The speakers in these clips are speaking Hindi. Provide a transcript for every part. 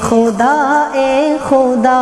खुदा ए खुदा।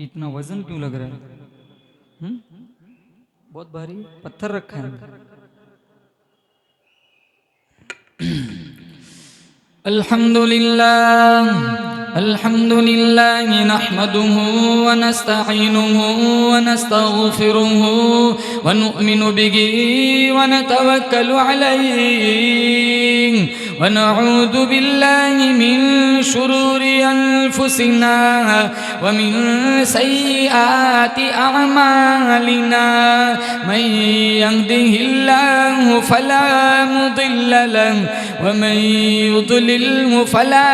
इतना वजन क्यों लग रहा है? बहुत भारी पत्थर रखा है। अल्हम्दुलिल्लाह अल्हम्दुलिल्लाह नहमदुहु व नस्तईनुहु व नस्तगफिरुहु व नु'मिनु बिही व नतवक्कलु अलैहि व नऊज़ु बिल्लाहि मिन शुरूरि अनफुसिना व मिन सय्यिआति अअमालिना। मन यहदिहिल्लाहु फला मुदिल्ल लहु व मन युद्लिल्हु फला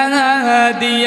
हादिय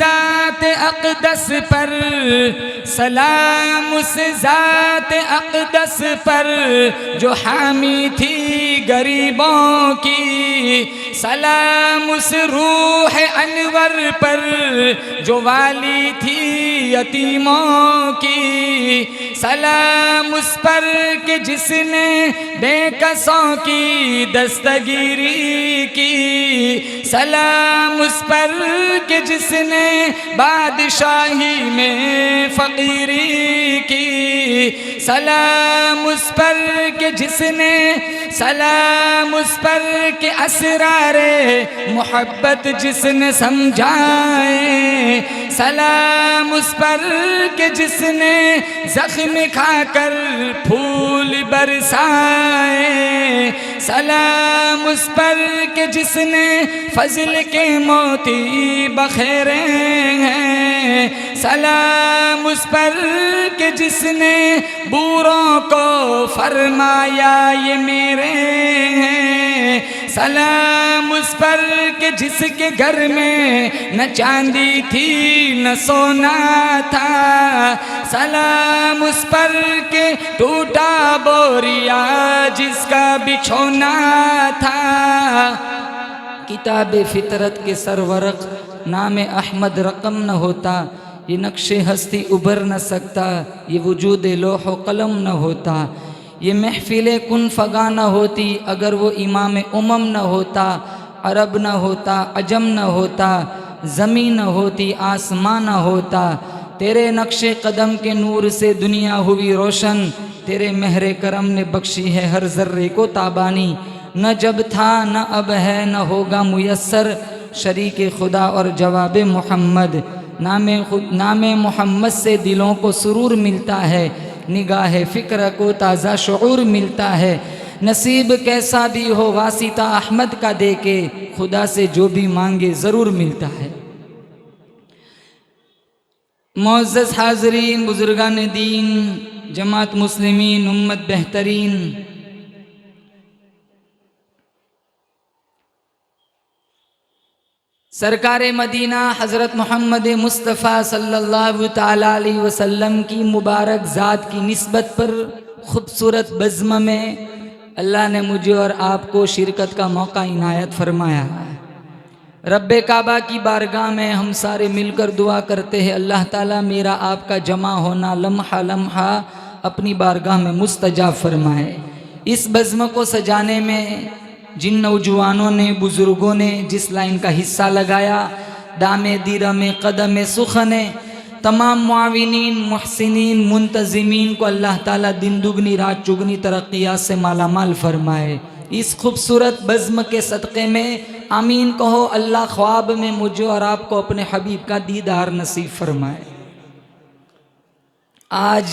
ज़ात अक़दस पर, सलाम उस ज़ात अक़दस पर जो हामी थी गरीबों की. सलाम उस रूह अनवर पर जो वाली थी यतीमों की. सलाम उस पर कि जिसने बेकसों की दस्तगीरी की. सलाम उस पर कि जिसने बादशाही में फ़कीरी की. सलाम उस पर कि जिसने, सलाम उस पर कि असरारे मोहब्बत जिसने समझाए. सलाम उस पर कि जिसने ज़ख्म खाकर फूल बरसाए. सलाम उस पर कि जिसने फजल के मोती बखेरे हैं. सलाम उस पर कि जिसने बूरों को फरमाया ये मेरे हैं. सलाम उस पर कि जिसके घर में न चांदी थी न सोना था. सलाम उस पर कि टूटा बोरिया जिसका बिछोना था. किताब फितरत के सरवरक नाम अहमद रकम न होता, ये नक्शे हस्ती उभर न सकता, ये वजूद लोह कलम न होता. ये महफिल कुन फगा न होती अगर वो इमाम उमम न होता. अरब न होता, अजम न होता, ज़मीन न होती, आसमां न होता. तेरे नक्शे कदम के नूर से दुनिया हुई रोशन. तेरे महरे करम ने बख्शी है हर ज़र्रे को ताबानी. न जब था न अब है न होगा मुयस्सर शरीक खुदा और जवाब मोहम्मद. नाम मोहम्मद से दिलों को सुरूर मिलता है, निगाह फ़िक्र को ताज़ा शऊर मिलता है. नसीब कैसा भी हो वासिता अहमद का दे के खुदा से जो भी मांगे ज़रूर मिलता है. मुअज़्ज़ज़ हाज़रीन, बुज़ुर्गान दीन, जमात मुस्लिमीन, उम्मत बेहतरीन, सरकार मदीना हज़रत मोहम्मद मुस्तफ़ा सल्लल्लाहु ताला अलैहि वसल्लम की मुबारक ज़ात की निस्बत पर खूबसूरत बज़्म में अल्लाह ने मुझे और आपको शिरकत का मौका इनायत फरमाया। रब्बे काबा की बारगाह में हम सारे मिलकर दुआ करते हैं, अल्लाह ताला मेरा आपका जमा होना लम्हा लम्हा अपनी बारगाह में मुस्तजाब फरमाए। इस बज़्म को सजाने में जिन नौजवानों ने, बुज़ुर्गों ने जिस लाइन का हिस्सा लगाया, दामे दीरमे कदम सुखने, तमाम मुआविनीन, मुहसिनीन, मुंतज़िमीन को अल्लाह ताला दिन दुगनी रात चुगनी तरक्कियात से मालामाल फरमाए। इस खूबसूरत बज़्म के सदक़े में आमीन कहो। अल्लाह ख्वाब में मुझे और आपको अपने हबीब का दीदार नसीब फरमाए। आज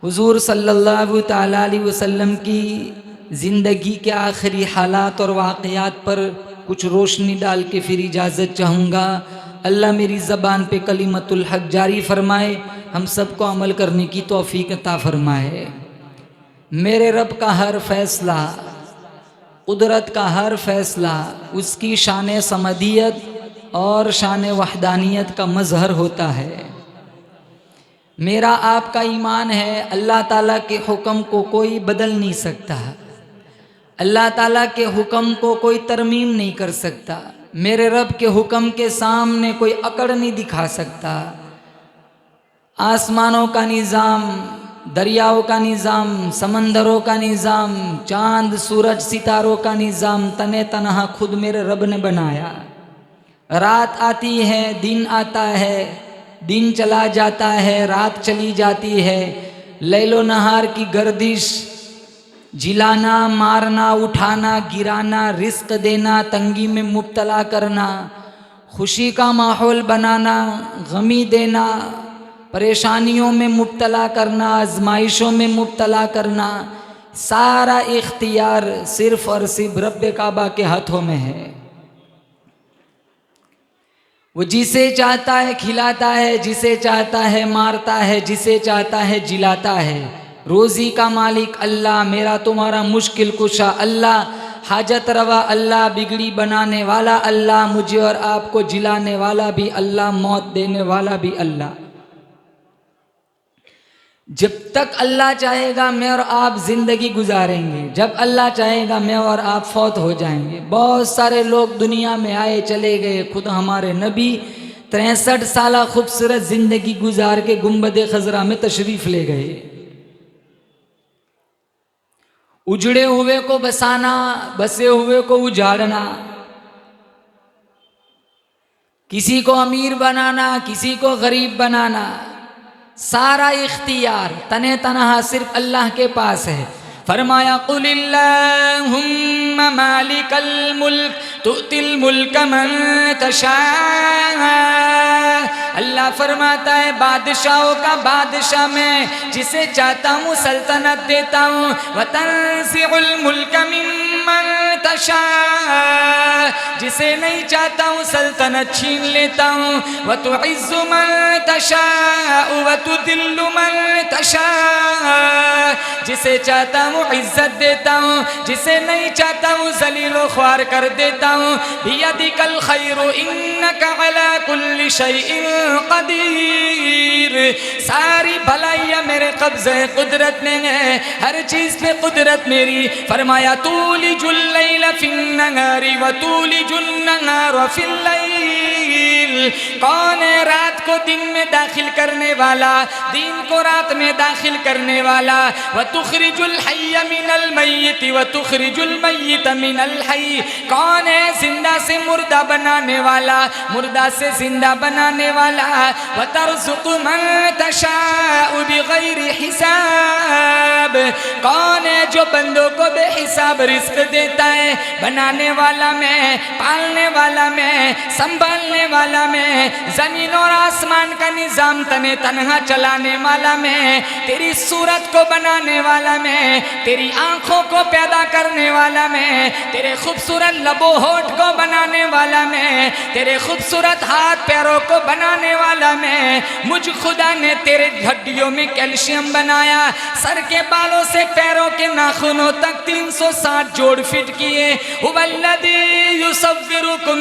हुज़ूर सल्लल्लाहु ताला अलैहि वसल्लम की ज़िंदगी के आखिरी हालात और वाक़यात पर कुछ रोशनी डाल के फिर इजाज़त चाहूँगा। अल्लाह मेरी ज़बान पे कलिमतुल हक़ जारी फरमाए, हम सबको अमल करने की तौफ़ीक़ अता फरमाए। मेरे रब का हर फ़ैसला, कुदरत का हर फ़ैसला उसकी शान समदियत और शान वहदानियत का मज़हर होता है। मेरा आपका ईमान है अल्लाह ताला के हुक्म को कोई बदल नहीं सकता, अल्लाह ताला के हुक्म को कोई तरमीम नहीं कर सकता, मेरे रब के हुक्म के सामने कोई अकड़ नहीं दिखा सकता। आसमानों का निज़ाम, दरियाओं का निज़ाम, समंदरों का निज़ाम, चांद सूरज सितारों का निज़ाम तने तनहा खुद मेरे रब ने बनाया। रात आती है, दिन आता है, दिन चला जाता है, रात चली जाती है। लैलो नहार की गर्दिश, जिलाना, मारना, उठाना, गिराना, रिस्क देना, तंगी में मुब्तला करना, खुशी का माहौल बनाना, गमी देना, परेशानियों में मुब्तला करना, आजमाइशों में मुब्तला करना, सारा इख्तियार सिर्फ़ और सिर्फ रब्बे काबा के हाथों में है। वो जिसे चाहता है खिलाता है, जिसे चाहता है मारता है, जिसे चाहता है जिलाता है। रोज़ी का मालिक अल्लाह, मेरा तुम्हारा मुश्किल कुशा अल्लाह, हाजत रवा अल्लाह, बिगड़ी बनाने वाला अल्लाह, मुझे और आपको जिलाने वाला भी अल्लाह, मौत देने वाला भी अल्लाह। जब तक अल्लाह चाहेगा मैं और आप ज़िंदगी गुजारेंगे, जब अल्लाह चाहेगा मैं और आप फौत हो जाएंगे। बहुत सारे लोग दुनिया में आए चले गए, खुद हमारे नबी 63 साल खूबसूरत ज़िंदगी गुजार के गुंबद खजरा में तशरीफ़ ले गए। उजड़े हुए को बसाना, बसे हुए को उजाड़ना, किसी को अमीर बनाना, किसी को गरीब बनाना, सारा इख्तियार तने तनहा सिर्फ अल्लाह के पास है। फरमाया कुलिल्लाहुम्मा मालिकल मुल्क तुतिल मुल्क मन तशा। अल्लाह फरमाता है बादशाहों का बादशाह मैं, जिसे चाहता हूँ सल्तनत देता हूँ। वतंज़िउल मुल्क मिम्मन तशा, जिसे नहीं चाहता हूँ सल्तनत छीन लेता हूँ। वतुइज़्ज़ु मन तशा वतुदिल्लु मन तशा, जिसे चाहता हूँ इज्जत देता हूँ, जिसे नहीं चाहता हूँ ज़लील व ख्वार कर देता हूँ। बियदिकल खैरु इन्नका अला कुल्लि शैइन कदीर, सारी भलाइयाँ मेरे कब्ज़े कुदरत में है, हर चीज़ पे कुदरत मेरी। फरमाया तूलिजुल लैल फिन्नहारी व तूलिजुन नहार फिल लैल, कौन है रात को दिन में दाखिल करने वाला, दिन को रात में दाखिल करने वाला। व तुखरिजुल हय्य मिनल मय्यत व तुखरिजुल मय्यत मिनल हय्य, कौन है जिंदा से मुर्दा बनाने वाला, मुर्दा से जिंदा बनाने वाला। व तर्ज़ुक़ु मन तशाअ बिग़ैरि हिसाब, कौन है जो बंदों को बेहिसाब रिज़्क़ देता है। बनाने वाला मैं, पालने वाला मैं, संभालने वाला मैं, जमीन और आसमान का निजाम तने तनहा चलाने वाला मैं, तेरी सूरत को बनाने वाला मैं, तेरी आंखों को पैदा करने वाला मैं, तेरे खूबसूरत लबो होठ को बनाने वाला मैं, तेरे खूबसूरत हाथ पैरों को बनाने वाला मैं। मुझ खुदा ने तेरे हड्डियों में कैल्शियम बनाया, सर के बालों से पैरों के नाखूनों तक 360 जोड़ फिट किए। हुवल्लज़ी युसव्विरुकुम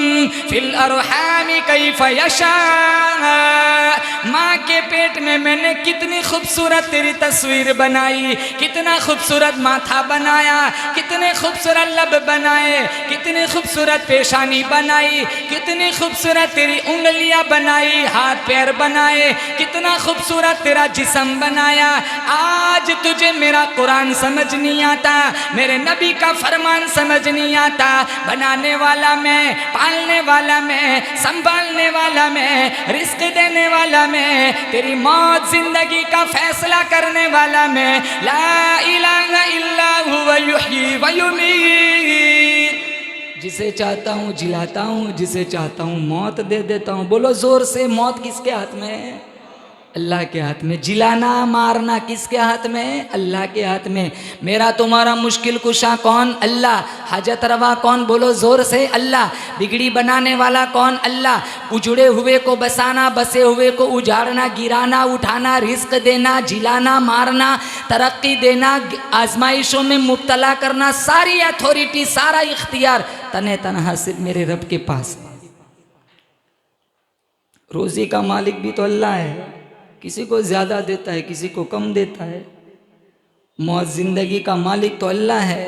फिल अरहामि कैफ़ यशा। माँ के पेट में मैंने कितनी खूबसूरत तेरी तस्वीर बनाई, कितना खूबसूरत माथा बनाया, कितने खूबसूरत लब बनाए, कितनी खूबसूरत पेशानी बनाई, कितनी खूबसूरत तेरी उंगलियां बनाई, हाथ पैर बनाए, कितना खूबसूरत तेरा जिस्म बनाया। आज तुझे मेरा कुरान समझ नहीं आता, मेरे नबी का फरमान समझ नहीं आता। बनाने वाला मैं, पालने वाला मैं, संभालने वाला मैं, रिस्क देने वाला मैं, तेरी मौत जिंदगी का फैसला करने वाला मैं। ला इलाहा इल्ला हुवा युह्यी व युमीत। जिसे चाहता हूँ जिलाता हूँ, जिसे चाहता हूँ मौत दे देता हूँ। बोलो जोर से, मौत किसके हाथ में है? अल्लाह के हाथ में। जिलाना मारना किसके हाथ में? अल्लाह के हाथ में। मेरा तुम्हारा मुश्किल कुशा कौन? अल्लाह। हाजत रवा कौन? बोलो जोर से, अल्लाह। बिगड़ी बनाने वाला कौन? अल्लाह। उजड़े हुए को बसाना, बसे हुए को उजाड़ना, गिराना, उठाना, रिस्क देना, जिलाना, मारना, तरक्की देना, आजमाइशों में मुब्तला करना, सारी अथॉरिटी, सारा इख्तियार तने तनहा सिर्फ मेरे रब के पास। रोजी का मालिक भी तो अल्लाह है, किसी को ज़्यादा देता है, किसी को कम देता है। मौत ज़िंदगी का मालिक तो अल्लाह है।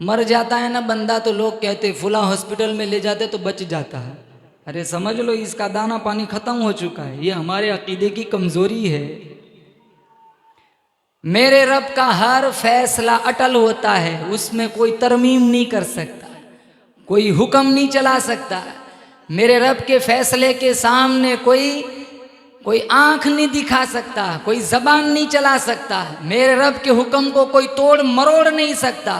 मर जाता है ना बंदा तो लोग कहते फुला हॉस्पिटल में ले जाते तो बच जाता है। अरे समझ लो इसका दाना पानी ख़त्म हो चुका है। ये हमारे अकीदे की कमज़ोरी है। मेरे रब का हर फैसला अटल होता है, उसमें कोई तरमीम नहीं कर सकता, कोई हुक्म नहीं चला सकता। मेरे रब के फैसले के सामने कोई आंख नहीं दिखा सकता, कोई जबान नहीं चला सकता। मेरे रब के हुक्म को कोई तोड़ मरोड़ नहीं सकता।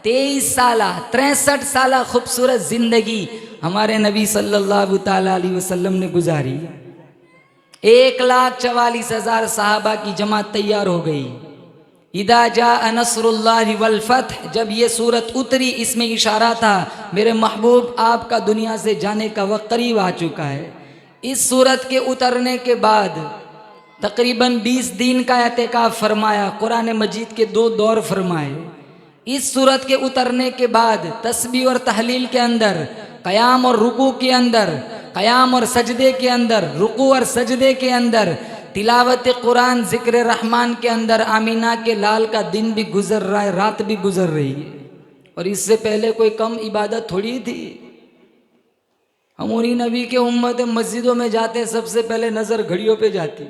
23 साल 63 साल खूबसूरत जिंदगी हमारे नबी सल्लल्लाहु ताला अलैहि वसल्लम ने गुजारी। 1,44,000 सहाबा की जमात तैयार हो गई। इदा जा नस्रुल्लाहि वल फतह, जब ये सूरत उतरी इसमें इशारा था मेरे महबूब आपका दुनिया से जाने का वक्त करीब आ चुका है। इस सूरत के उतरने के बाद तकरीबन 20 दिन का एहतिकाफ फरमाया। कुरान मजीद के 2 दौर फरमाए। इस सूरत के उतरने के बाद तस्बीह और तहलील के अंदर, क़याम और रुकू के अंदर, क़याम और सजदे के अंदर, रुकू और सजदे के अंदर, तिलावत कुरान, ज़िक्र रहमान के अंदर आमीना के लाल का दिन भी गुजर रहा है, रात भी गुजर रही है। और इससे पहले कोई कम इबादत थोड़ी थी। हम उन्हीं नबी के उम्मत मस्जिदों में जाते, सबसे पहले नज़र घड़ियों पे जाती।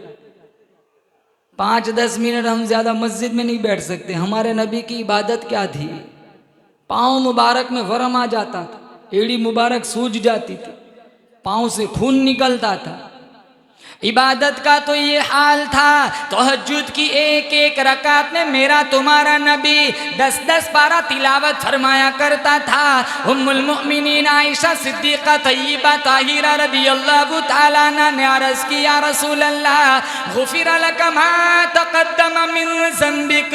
5-10 मिनट हम ज़्यादा मस्जिद में नहीं बैठ सकते। हमारे नबी की इबादत क्या थी? पाँव मुबारक में वरम आ जाता था, एड़ी मुबारक सूज जाती थी, पाँव से खून निकलता था। इबादत का तो ये हाल था। तहज्जुद की एक एक रकात में मेरा तुम्हारा नबी 10-10 पारा तिलावत फरमाया करता था। उम्मुल मुमिनीन आयशा सिद्दीक़ा तय्यबा ताहिरा रदियल्लाहु ताला अन्हा ने अर्ज़ की, या रसूल अल्लाह गुफ़िरा लका मा तक़द्दम मिन ज़ंबिक।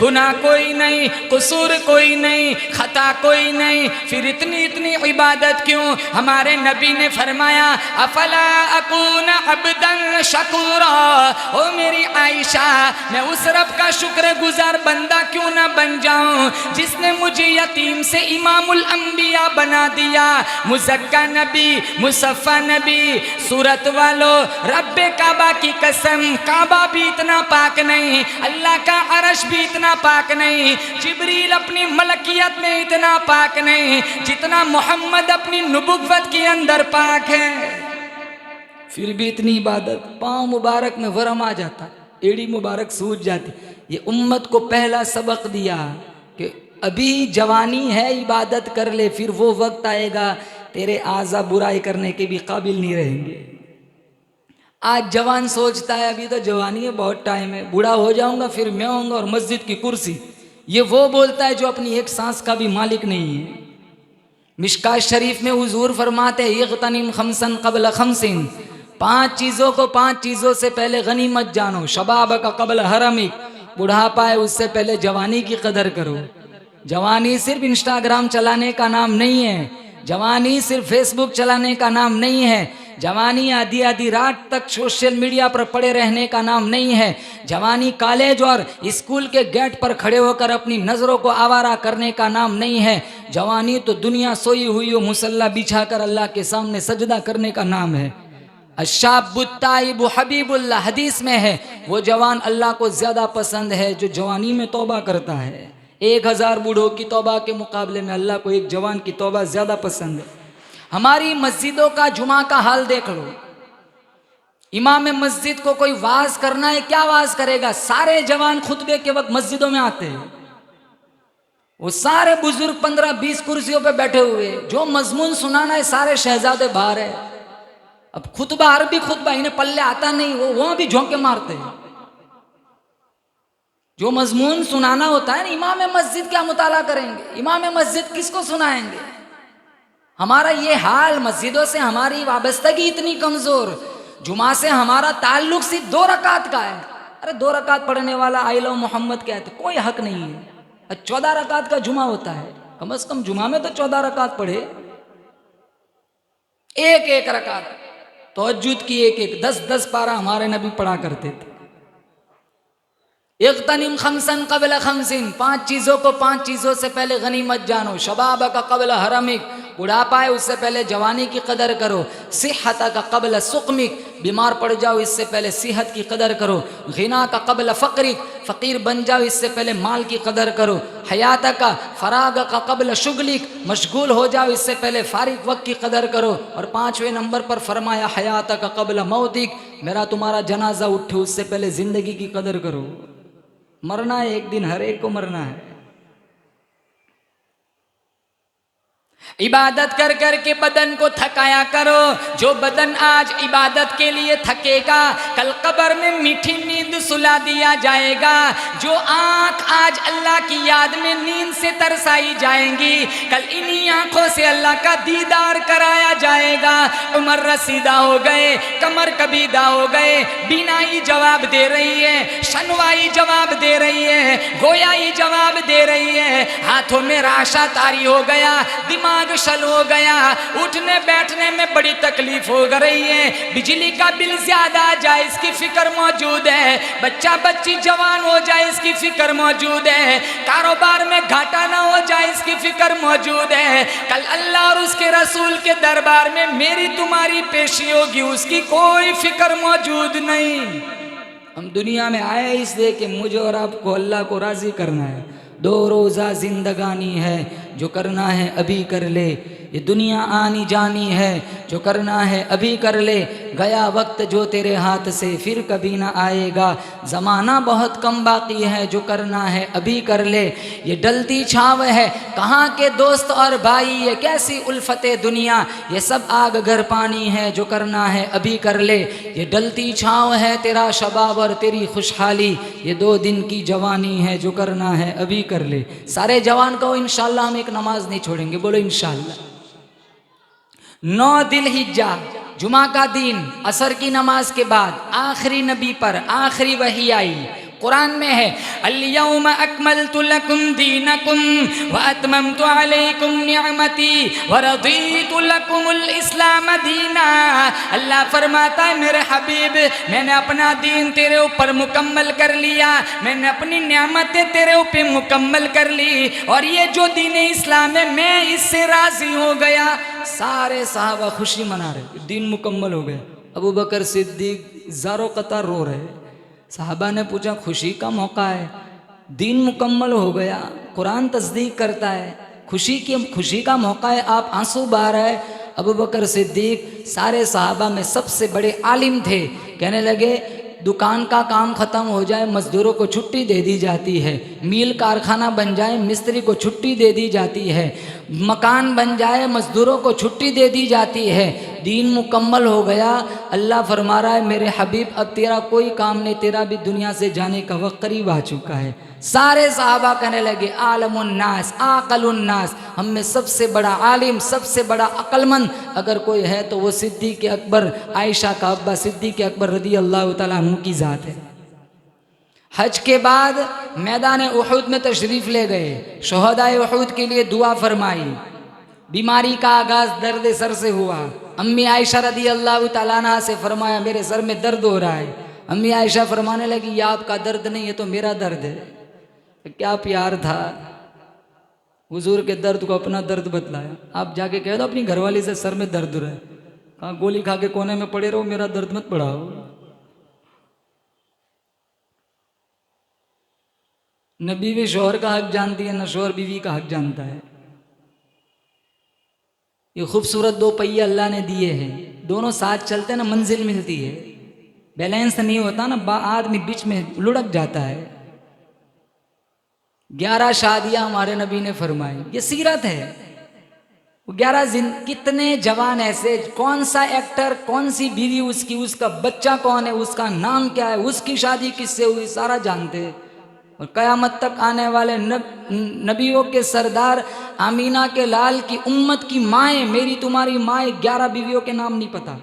गुनाह कोई नहीं, कसूर कोई नहीं, खता कोई नहीं, फिर इतनी इतनी इबादत क्यों? हमारे नबी ने फरमाया, अफला अकून अब्दन शकूरा। ओ मेरी आयशा, मैं उस रब का शुक्रगुजार बंदा क्यों ना बन जाऊं जिसने मुझे यतीम से इमामुल अंबिया बना दिया। मुज़क्का नबी, मुसफ़ा नबी। सूरत वालों, रब्बे काबा की कसम, काबा भी इतना पाक नहीं, अल्लाह का अरश भी इतना पाक नहीं, जिब्रील अपनी मलकियत में इतना पाक नहीं जितना मोहम्मद अपनी नबुव्वत के अंदर पाक है। फिर भी इतनी इबादत, पाँव मुबारक में वरम आ जाता, एड़ी मुबारक सूज जाती। ये उम्मत को पहला सबक दिया कि अभी जवानी है, इबादत कर ले, फिर वो वक्त आएगा तेरे आज़ा बुराई करने के भी काबिल नहीं रहेंगे। आज जवान सोचता है अभी तो जवानी है, बहुत टाइम है, बूढ़ा हो जाऊंगा फिर मैं होऊंगा और मस्जिद की कुर्सी। ये वो बोलता है जो अपनी एक सांस का भी मालिक नहीं है। मिशकात शरीफ में हुजूर फरमाते इग़्तनिम खमसन क़ब्ल खमसिन, 5 चीज़ों से पहले गनीमत जानो। शबाब का क़ब्ल हरमिक, बुढ़ापा है उससे पहले जवानी की कदर करो। जवानी सिर्फ इंस्टाग्राम चलाने का नाम नहीं है, जवानी सिर्फ फेसबुक चलाने का नाम नहीं है, जवानी आधी आधी रात तक सोशल मीडिया पर पड़े रहने का नाम नहीं है। जवानी कॉलेज और स्कूल के गेट पर खड़े होकर अपनी नज़रों को आवारा करने का नाम नहीं है। जवानी तो दुनिया सोई हुई हो मुसल्ला बिछाकर अल्लाह के सामने सजदा करने का नाम है। अशाबुत्ताइबु हबीबुल्लाह, हदीस में है वो जवान अल्लाह को ज़्यादा पसंद है जो जवानी में तौबा करता है। 1000 बूढ़ों की तौबा के मुकाबले में अल्लाह को एक जवान की तौबा ज़्यादा पसंद है। हमारी मस्जिदों का जुमा का हाल देख लो। इमाम मस्जिद को कोई वाज करना है, क्या वाज करेगा? सारे जवान खुतबे के वक्त मस्जिदों में आते हैं, वो सारे बुजुर्ग 15-20 कुर्सियों पे बैठे हुए, जो मजमून सुनाना है सारे शहजादे बाहर है। अब खुतबा अरबी खुतबा इन्हें पल्ले आता नहीं, वो वहां भी झोंके मारते हैं। जो मजमून सुनाना होता है ना, इमाम मस्जिद क्या मुताला करेंगे, इमाम मस्जिद किसको सुनाएंगे? हमारा ये हाल, मस्जिदों से हमारी वाबस्तगी इतनी कमजोर, जुमा से हमारा ताल्लुक सिर्फ 2 रकात का है। अरे 2 रकात पढ़ने वाला आई लव मोहम्मद कहते, कोई हक नहीं है। 14 रकात का जुमा होता है, कम से कम जुमा में तो 14 रकात पढ़े। एक रकात तहज्जुद की, 10-10 पारा हमारे नबी पढ़ा करते थे। इग़्तनिम खमसन क़ब्ल खमसिन, 5 चीज़ों से पहले गनीमत जानो। शबाब का क़ब्ल हरमिक, बुढ़ापा है उससे पहले जवानी की कदर करो। सिहत का क़ब्ल सुक़मिक, बीमार पड़ जाओ इससे पहले सेहत की कदर करो। गिना का क़ब्ल फ़क़रिक, फ़कीर बन जाओ इससे पहले माल की कदर करो। हयात का फ़राग का क़ब्ल शुगलिक, मशगूल हो जाओ इससे पहले फ़ारिग वक्त की कदर करो। और 5वें नंबर पर फरमाया हयात का क़ब्ल मौतिक, मेरा तुम्हारा जनाजा उठे उससे पहले ज़िंदगी की कदर करो। मरना है एक दिन, हर एक को मरना है। इबादत कर कर के बदन को थकाया करो। जो बदन आज इबादत के लिए थकेगा, कल कब्र में मीठी नींद सुला दिया जाएगा। जो आंख आज अल्लाह की याद में नींद से तरसाई जाएंगी, कल इन्हीं आंखों से अल्लाह का दीदार कराया जाएगा। उमर रसीदा हो गए, कमर कबीदा हो गए, बीनाई जवाब दे रही है, शनवाई जवाब दे रही है, गोयाई जवाब दे रही है, हाथों में राशा तारी हो गया, दिमाग शल हो गया, उठने बैठने में बड़ी तकलीफ हो रही है, बिजली का बिल ज्यादा आ जाए इसकी फिक्र मौजूद है, बच्चा बच्ची जवान हो जाए इसकी फिक्र मौजूद है, कारोबार में घाटा ना हो जाए इसकी फिक्र मौजूद है। कल अल्लाह और उसके रसूल के दरबार में मेरी तुम्हारी पेशी होगी, उसकी कोई फिक्र मौजूद नहीं। हम दुनिया में आए इसलिए कि मुझे और आपको अल्लाह को राजी करना है। 2 रोज़ा जिंदगानी है, जो करना है अभी कर ले। ये दुनिया आनी जानी है, जो करना है अभी कर ले। गया वक्त जो तेरे हाथ से फिर कभी ना आएगा। ज़माना बहुत कम बाकी है, जो करना है अभी कर ले। ये डलती छाव है, कहाँ के दोस्त और भाई, ये कैसी उल्फते दुनिया, ये सब आग घर पानी है, जो करना है अभी कर ले। ये डलती छाव है तेरा शबाब और तेरी खुशहाली, ये 2 दिन की जवानी है, जो करना है अभी कर ले। सारे जवान कहो इंशाल्लाह हम एक नमाज नहीं छोड़ेंगे, बोलो इंशाल्लाह। 9 दिलहिज्जा जुमा का दिन, असर की नमाज के बाद आखिरी नबी पर आखिरी वही आई। कुरान में है अल-यौम अकमलतु लकुम दीनकुम व अतममतु अलैकुम निअमती व रदीतु लकुमुल इस्लाम दीना। अल्लाह फरमाता है मेरे हबीब, मैंने अपना दीन तेरे ऊपर मुकम्मल कर लिया, मैंने अपनी नेमतें तेरे ऊपर मुकम्मल कर ली, और ये जो दीन इस्लाम है मैं इससे राजी हो गया। सारे सहाबा खुशी मना रहे, दीन मुकम्मल हो गया। अबू बकर सिद्दीक ज़ारो कतार रो रहे। साहबा ने पूछा खुशी का मौका है, दीन मुकम्मल हो गया, कुरान तस्दीक करता है, खुशी का मौका है, आप आंसू बहा रहे। अबू बकर सिद्दीक सारे सहाबा में सबसे बड़े आलिम थे। कहने लगे दुकान का काम ख़त्म हो जाए मज़दूरों को छुट्टी दे दी जाती है, मील कारखाना बन जाए मिस्त्री को छुट्टी दे दी जाती है, मकान बन जाए मज़दूरों को छुट्टी दे दी जाती है, दीन मुकम्मल हो गया। अल्लाह फरमा रहा है मेरे हबीब अब तेरा कोई काम नहीं, तेरा भी दुनिया से जाने का वक्त करीब आ चुका है। सारे सहाबा कहने लगे आलमुन्नास आकलुन्नास, हम में सबसे बड़ा आलिम, सबसे बड़ा अक्लमंद अगर कोई है तो वो सिद्दीक़ अकबर, आयशा का अब्बा सिद्दीक़ अकबर रदी अल्लाह तआला अन्हु की ज़ात है। हज के बाद मैदान उहद में तशरीफ़ ले गए, शोहदाए उहद के लिए दुआ फरमाई। बीमारी का आगाज़ दर्द सर से हुआ। अम्मी आयशा रदी अल्लाह तआला अन्हा से फरमाया मेरे सर में दर्द हो रहा है। अम्मी आयशा फरमाने लगी ये आपका दर्द नहीं, ये तो मेरा दर्द है। क्या प्यार था, हुजूर के दर्द को अपना दर्द बतलाया। आप जाके कह दो अपनी घरवाली से सर में दर्द हो रहा है, कहाँ गोली खा के कोने में पड़े रहो, मेरा दर्द मत बढ़ाओ। न बीवी शोहर का हक जानती है, न शोहर बीवी का हक जानता है। ये खूबसूरत दो पहिए अल्लाह ने दिए हैं, दोनों साथ चलते ना मंजिल मिलती है। बैलेंस नहीं होता ना, आदमी बीच में लुढ़क जाता है। 11 शादियां हमारे नबी ने फरमाई, ये सीरत है। 11 कितने जवान ऐसे, कौन सा एक्टर, कौन सी बीवी उसकी, उसका बच्चा कौन है, उसका नाम क्या है, उसकी शादी किससे हुई, सारा जानते हैं। और क़यामत तक आने वाले नबियों के सरदार आमीना के लाल की उम्मत की माएँ, मेरी तुम्हारी माएँ, 11 बीवियों के नाम नहीं पता।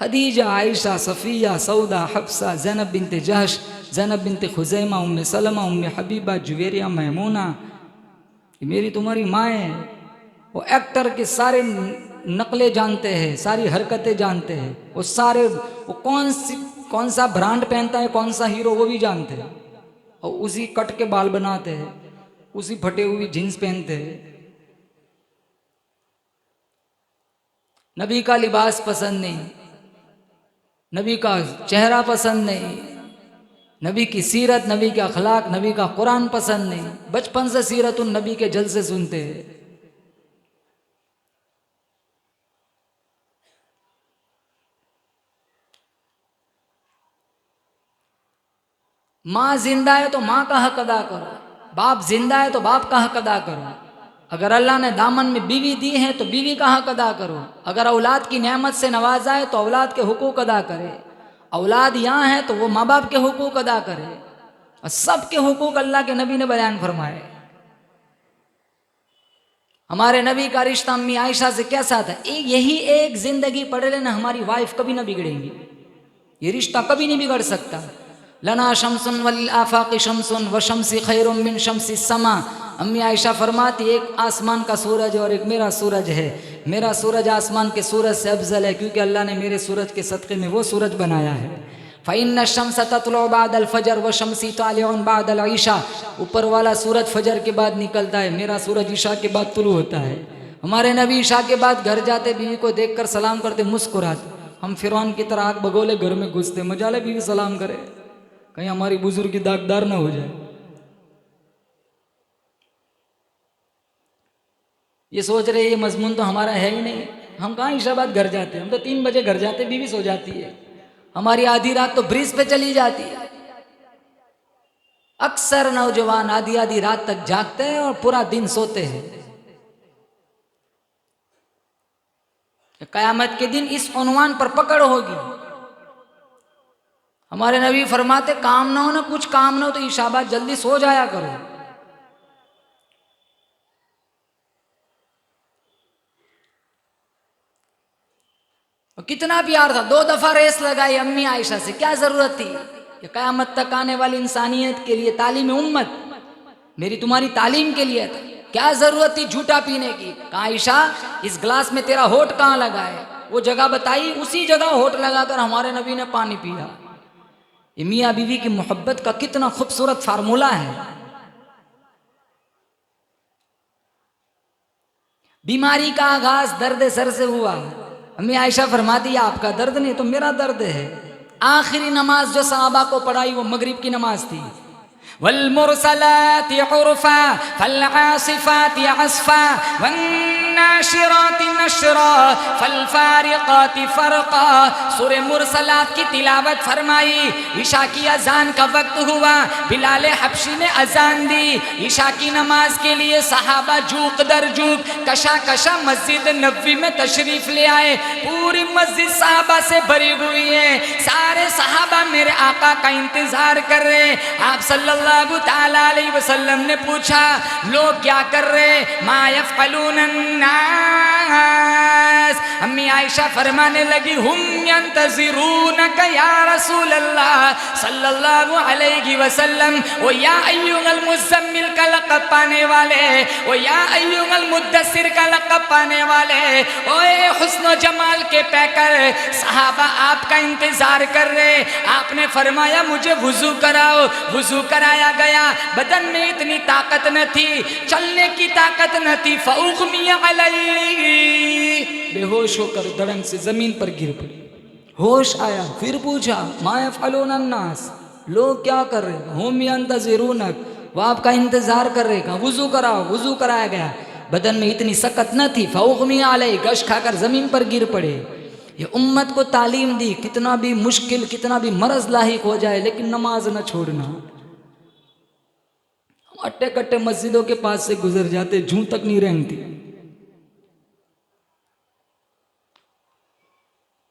खदीजा, आयशा, सफ़िया, सऊदा, हफ्सा, ज़ैनब बिनते जहश, ज़ैनब बिनते खुज़ैमा, उम्मे सलमा, उम्मे हबीबा, जुवेरिया, मैमूना, मेरी तुम्हारी माएँ। वो एक्टर के सारे नकलें जानते हैं, सारी हरकतें जानते हैं, वो सारे, वो कौन सा ब्रांड पहनता है, कौन सा हीरो, वो भी जानते हैं। और उसी कट के बाल बनाते हैं, उसी फटे हुई जीन्स पहनते हैं। नबी का लिबास पसंद नहीं, नबी का चेहरा पसंद नहीं, नबी की सीरत, नबी के अखलाक, नबी का कुरान पसंद नहीं। बचपन से सीरत उन नबी के जलसे सुनते हैं। माँ जिंदा है तो माँ का हक अदा करो, बाप जिंदा है तो बाप का हक अदा करो। अगर अल्लाह ने दामन में बीवी दी है तो बीवी का हक अदा करो। अगर औलाद की नेमत से नवाजा है तो औलाद के हुकूक अदा करे। औलाद यहाँ है तो वो माँ बाप के हुकूक अदा करे। और सबके हुकूक अल्लाह के नबी ने बयान फरमाए। हमारे नबी का रिश्ता अम्मी आयशा से कैसा था, यही एक जिंदगी पढ़ लेना, हमारी वाइफ कभी ना बिगड़ेंगी। ये रिश्ता कभी नहीं बिगड़ सकता। लना शमसुन वल आफाक़ि शमसुन व शमसी खैरुम मिन शमसी समा। अम्मी आयशा फरमाती एक आसमान का सूरज और एक मेरा सूरज है। मेरा सूरज आसमान के सूरज से अफजल है, क्योंकि अल्लाह ने मेरे सूरज के सदक़े में वो सूरज बनाया है। फ़इन्न शम्स ततलु बअदल फजर व शमसी तालिउन बअदल ईशा। ऊपर वाला सूरज फजर के बाद निकलता है, मेरा सूरज ईशा के बाद तुलू होता है। हमारे नबी ईशा के बाद घर जाते, बीवी को देखकर सलाम करते, मुस्कुराते। हम फिरौन की तरह आग बगोले घर में घुसते, मजाले बीवी सलाम करे, कहीं हमारी बुजुर्ग की दागदार ना हो जाए। ये सोच रहे ये मजमून तो हमारा है ही नहीं। हम कहाँ ईशाबाद घर जाते हैं, हम तो 3 बजे घर जाते, बीवी सो जाती है। हमारी आधी रात तो ब्रिज पे चली जाती है। अक्सर नौजवान आधी आधी रात तक जागते हैं और पूरा दिन सोते हैं। कयामत के दिन इस उन्वान पर पकड़ होगी। हमारे नबी फरमाते काम ना हो ना, कुछ काम ना हो तो ईशाबाद जल्दी सो जाया करो। और कितना प्यार था, 2 दफा रेस लगाई अम्मी आयशा से, क्या जरूरत थी। कि कयामत तक आने वाली इंसानियत के लिए तालीम उम्मत मेरी तुम्हारी तालीम के लिए था, क्या जरूरत थी झूठा पीने की। कहा आयशा इस गिलास में तेरा होठ कहाँ लगा है, वो जगह बताई, उसी जगह होठ लगाकर हमारे नबी ने पानी पिया। ये मियाँ बीवी की मोहब्बत का कितना खूबसूरत फार्मूला है। बीमारी का आगाज दर्द सर से हुआ। अम्मी आयशा फरमाती आपका दर्द नहीं तो मेरा दर्द है। आखिरी नमाज जो सहाबा को पढ़ाई वो मगरिब की नमाज थी। वल्मुरसलाति उर्फा फल्आसिफाति अस्फा वन्नाशिराति नशरा फल्फारिकाति फरका। सूरह मुरसलात की तिलावत फरमाई। ईशा की अजान का वक्त हुआ, बिलाल हबशी ने अजान दी। ईशा की नमाज के लिए सहाबा जूक दर जूक कशा कशा मस्जिद नबवी में तशरीफ ले आए। पूरी मस्जिद सहाबा से भरी हुई है। सारे सहाबा मेरे आका का इंतजार कर रहे। आप सल्लल्लाहु ताला अलैहि वसल्लम ने पूछा, लोग क्या कर रहे? मा यफ़अलून अन्नास। अम्मी आयशा फरमाने लगी, हुम यंतज़िरूनक या रसूल अल्लाह सल्लल्लाहु अलैहि वसल्लम। ओ या अय्युहल मुज़म्मिल का लक़ब पाने वाले, ओ या अय्युहल मुद्दस्सिर का लक़ब पाने वाले, ओए हुस्न जमाल के पैकर, सहाबा आपका इंतजार कर रहे। आपने फरमाया मुझे वुजू कराओ। वुजू कराया गया। बदन में इतनी ताकत न थी, चलने की ताकत न थी। फ़उग़मिय अलैहि, बेहोश होकर धड़ंग से जमीन पर गिर पड़ी। होश आया, फिर पूछा, मा यफ़अलून अन्नास, लोग क्या कर रहे? हुम यंतज़िरूनक, वो आपका इंतजार कर रहे। कहा वुजू कराओ। वुजू कराया गया। बदन में इतनी सकत न थी। फ़उग़मिय अलैहि, गश खाकर जमीन पर गिर पड़े। ये उम्मत को तालीम दी, कितना भी मुश्किल, कितना भी मरज लाहिक हो जाए, लेकिन नमाज न छोड़ना। अट्टे कट्टे मस्जिदों के पास से गुजर जाते, जूं तक नहीं रेंगती।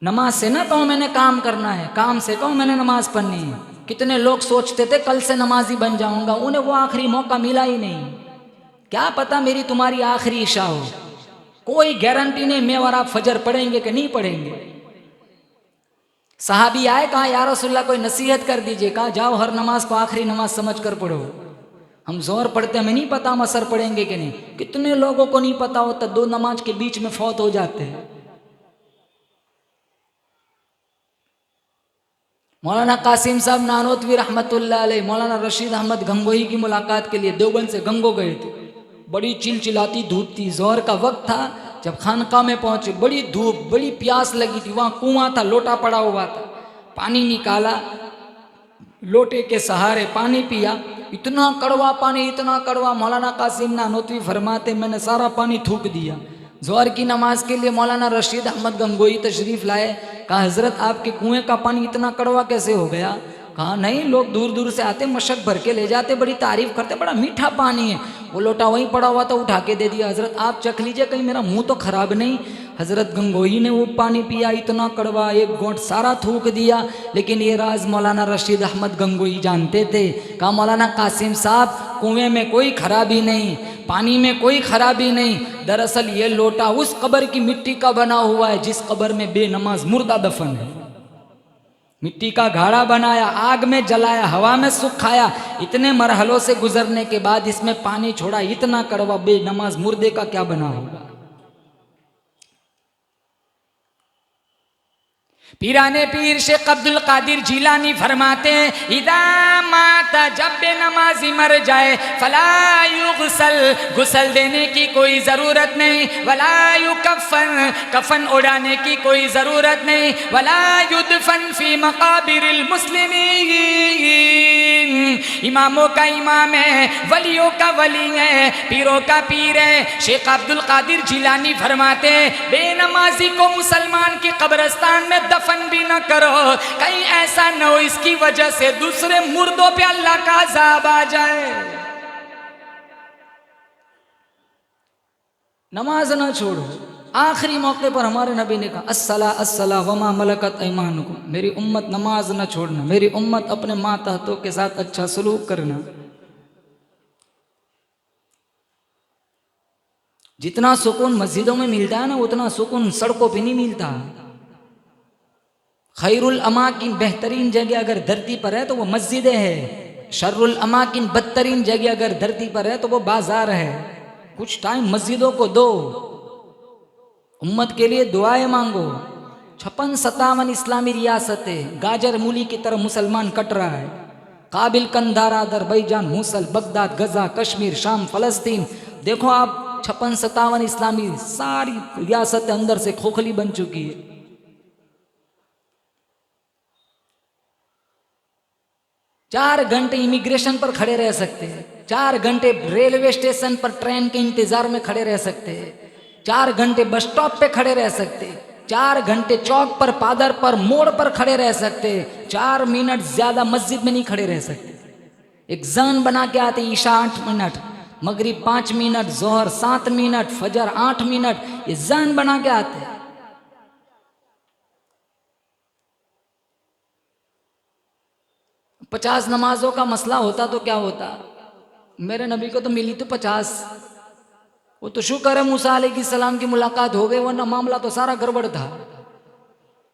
नमाज से ना कहो मैंने काम करना है, काम से कहो मैंने नमाज पढ़नी है। कितने लोग सोचते थे कल से नमाजी बन जाऊंगा, उन्हें वो आखिरी मौका मिला ही नहीं। क्या पता मेरी तुम्हारी आखिरी इशा हो, कोई गारंटी नहीं मैं और आप फजर पढ़ेंगे कि नहीं पढ़ेंगे। सहाबी आए, कहा या रसूलल्लाह कोई नसीहत कर दीजिए। कहा जाओ हर नमाज को आखिरी नमाज समझ कर पढ़ो। हम जोहर पढ़ते हमें नहीं पता हम असर पढ़ेंगे कि नहीं। कितने लोगों को नहीं पता होता, दो नमाज के बीच में फौत हो जाते हैं। मौलाना कासिम साहब नानोतवी रहमतुल्लाह अलैह मौलाना रशीद अहमद गंगोही की मुलाकात के लिए देवबंद से गंगो गए थे। बड़ी चिलचिलाती धूप थी, जोहर का वक्त था। जब खानका में पहुंचे, बड़ी धूप, बड़ी प्यास लगी थी। वहां कुआं था, लोटा पड़ा हुआ था। पानी निकाला, लोटे के सहारे पानी पिया। इतना कड़वा पानी, इतना कड़वा। मौलाना कासिम नानोतवी फरमाते मैंने सारा पानी थूक दिया। जोहर की नमाज के लिए मौलाना रशीद अहमद गंगोही तशरीफ लाए। कहा हजरत आपके कुएं का पानी इतना कड़वा कैसे हो गया? कहा नहीं, लोग दूर दूर से आते, मशक भर के ले जाते, बड़ी तारीफ करते, बड़ा मीठा पानी है। वो लोटा वहीं पड़ा हुआ था, उठा के दे दिया। हजरत आप चख लीजिए, कहीं मेरा मुंह तो खराब नहीं। हजरत गंगोही ने वो पानी पिया, इतना कड़वा, एक घोंट सारा थूक दिया। लेकिन ये राज मौलाना रशीद अहमद गंगोही जानते थे। कहा मौलाना कासिम साहब कुएं में कोई खराबी नहीं, पानी में कोई खराबी नहीं। दरअसल ये लोटा उस कब्र की मिट्टी का बना हुआ है जिस कब्र में बेनमाज मुर्दा दफन है। मिट्टी का घाड़ा बनाया, आग में जलाया, हवा में सुखाया। इतने मरहलों से गुजरने के बाद इसमें पानी छोड़ा, इतना कड़वा, बेनमाज मुर्दे का क्या बना होगा। पीराने पीर शेख अब्दुल कादिर जिलानी फरमाते हैं इदा माता, जब बेनमाजी मर जाए, फला युगसल, गुसल देने की कोई ज़रूरत नहीं, वला युकफन, कफन उड़ाने की कोई ज़रूरत नहीं, वला युदफन फी मकाबिरिल मुस्लिमीन। इमामों का इमाम है, वलियों का वली है, पीरों का पीर है। शेख अब्दुल कादिर जिलानी फरमाते हैं बेनमाजी को मुसलमान के कब्रिस्तान में दफन भी न करो, कहीं ऐसा न हो इसकी वजह से दूसरे मुर्दों पे अल्लाह का अज़ाब आ जाए। नमाज ना छोड़ो। आखिरी मौके पर हमारे नबी ने कहा अस्सला अस्सला वमा मलकत ऐमानुकुम, मेरी उम्मत नमाज न छोड़ना, मेरी उम्मत अपने मातहतों के साथ अच्छा सलूक करना। जितना सुकून मस्जिदों में मिलता है ना, उतना सुकून सड़कों पे नहीं मिलता। खैरुल अमाकिन, बेहतरीन जगह अगर धरती पर है तो वो मस्जिदें हैं। शर्रुल अमाकिन, बदतरीन जगह अगर धरती पर है तो वो बाजार है। कुछ टाइम मस्जिदों को दो, उम्मत के लिए दुआएं मांगो। 56-57 इस्लामी रियासतें, गाजर मूली की तरह मुसलमान कट रहा है। काबिल, कंधार, अज़रबैजान, मूसल, बगदाद, गजा, कश्मीर, शाम, फलस्तीन, देखो आप 56-57 इस्लामी सारी रियासतें अंदर से खोखली बन चुकी है। 4 घंटे इमिग्रेशन पर खड़े रह सकते हैं, 4 घंटे रेलवे स्टेशन पर ट्रेन के इंतजार में खड़े रह सकते हैं, 4 घंटे बस स्टॉप पे खड़े रह सकते हैं, 4 घंटे चौक पर, पादर पर, मोड़ पर खड़े रह सकते हैं, 4 मिनट ज्यादा मस्जिद में नहीं खड़े रह सकते। एक जन बना के आते, ईशा 8 मिनट, मगरिब 5 मिनट, जोहर 7 मिनट, फजर 8 मिनट, ये जन बना के आते हैं। पचास नमाजों का मसला होता तो क्या होता? मेरे नबी को तो मिली तो 50। वो तो शुक्र है मूसा अलैहिस्सलाम की मुलाकात हो गई, वरना मामला तो सारा गड़बड़ था।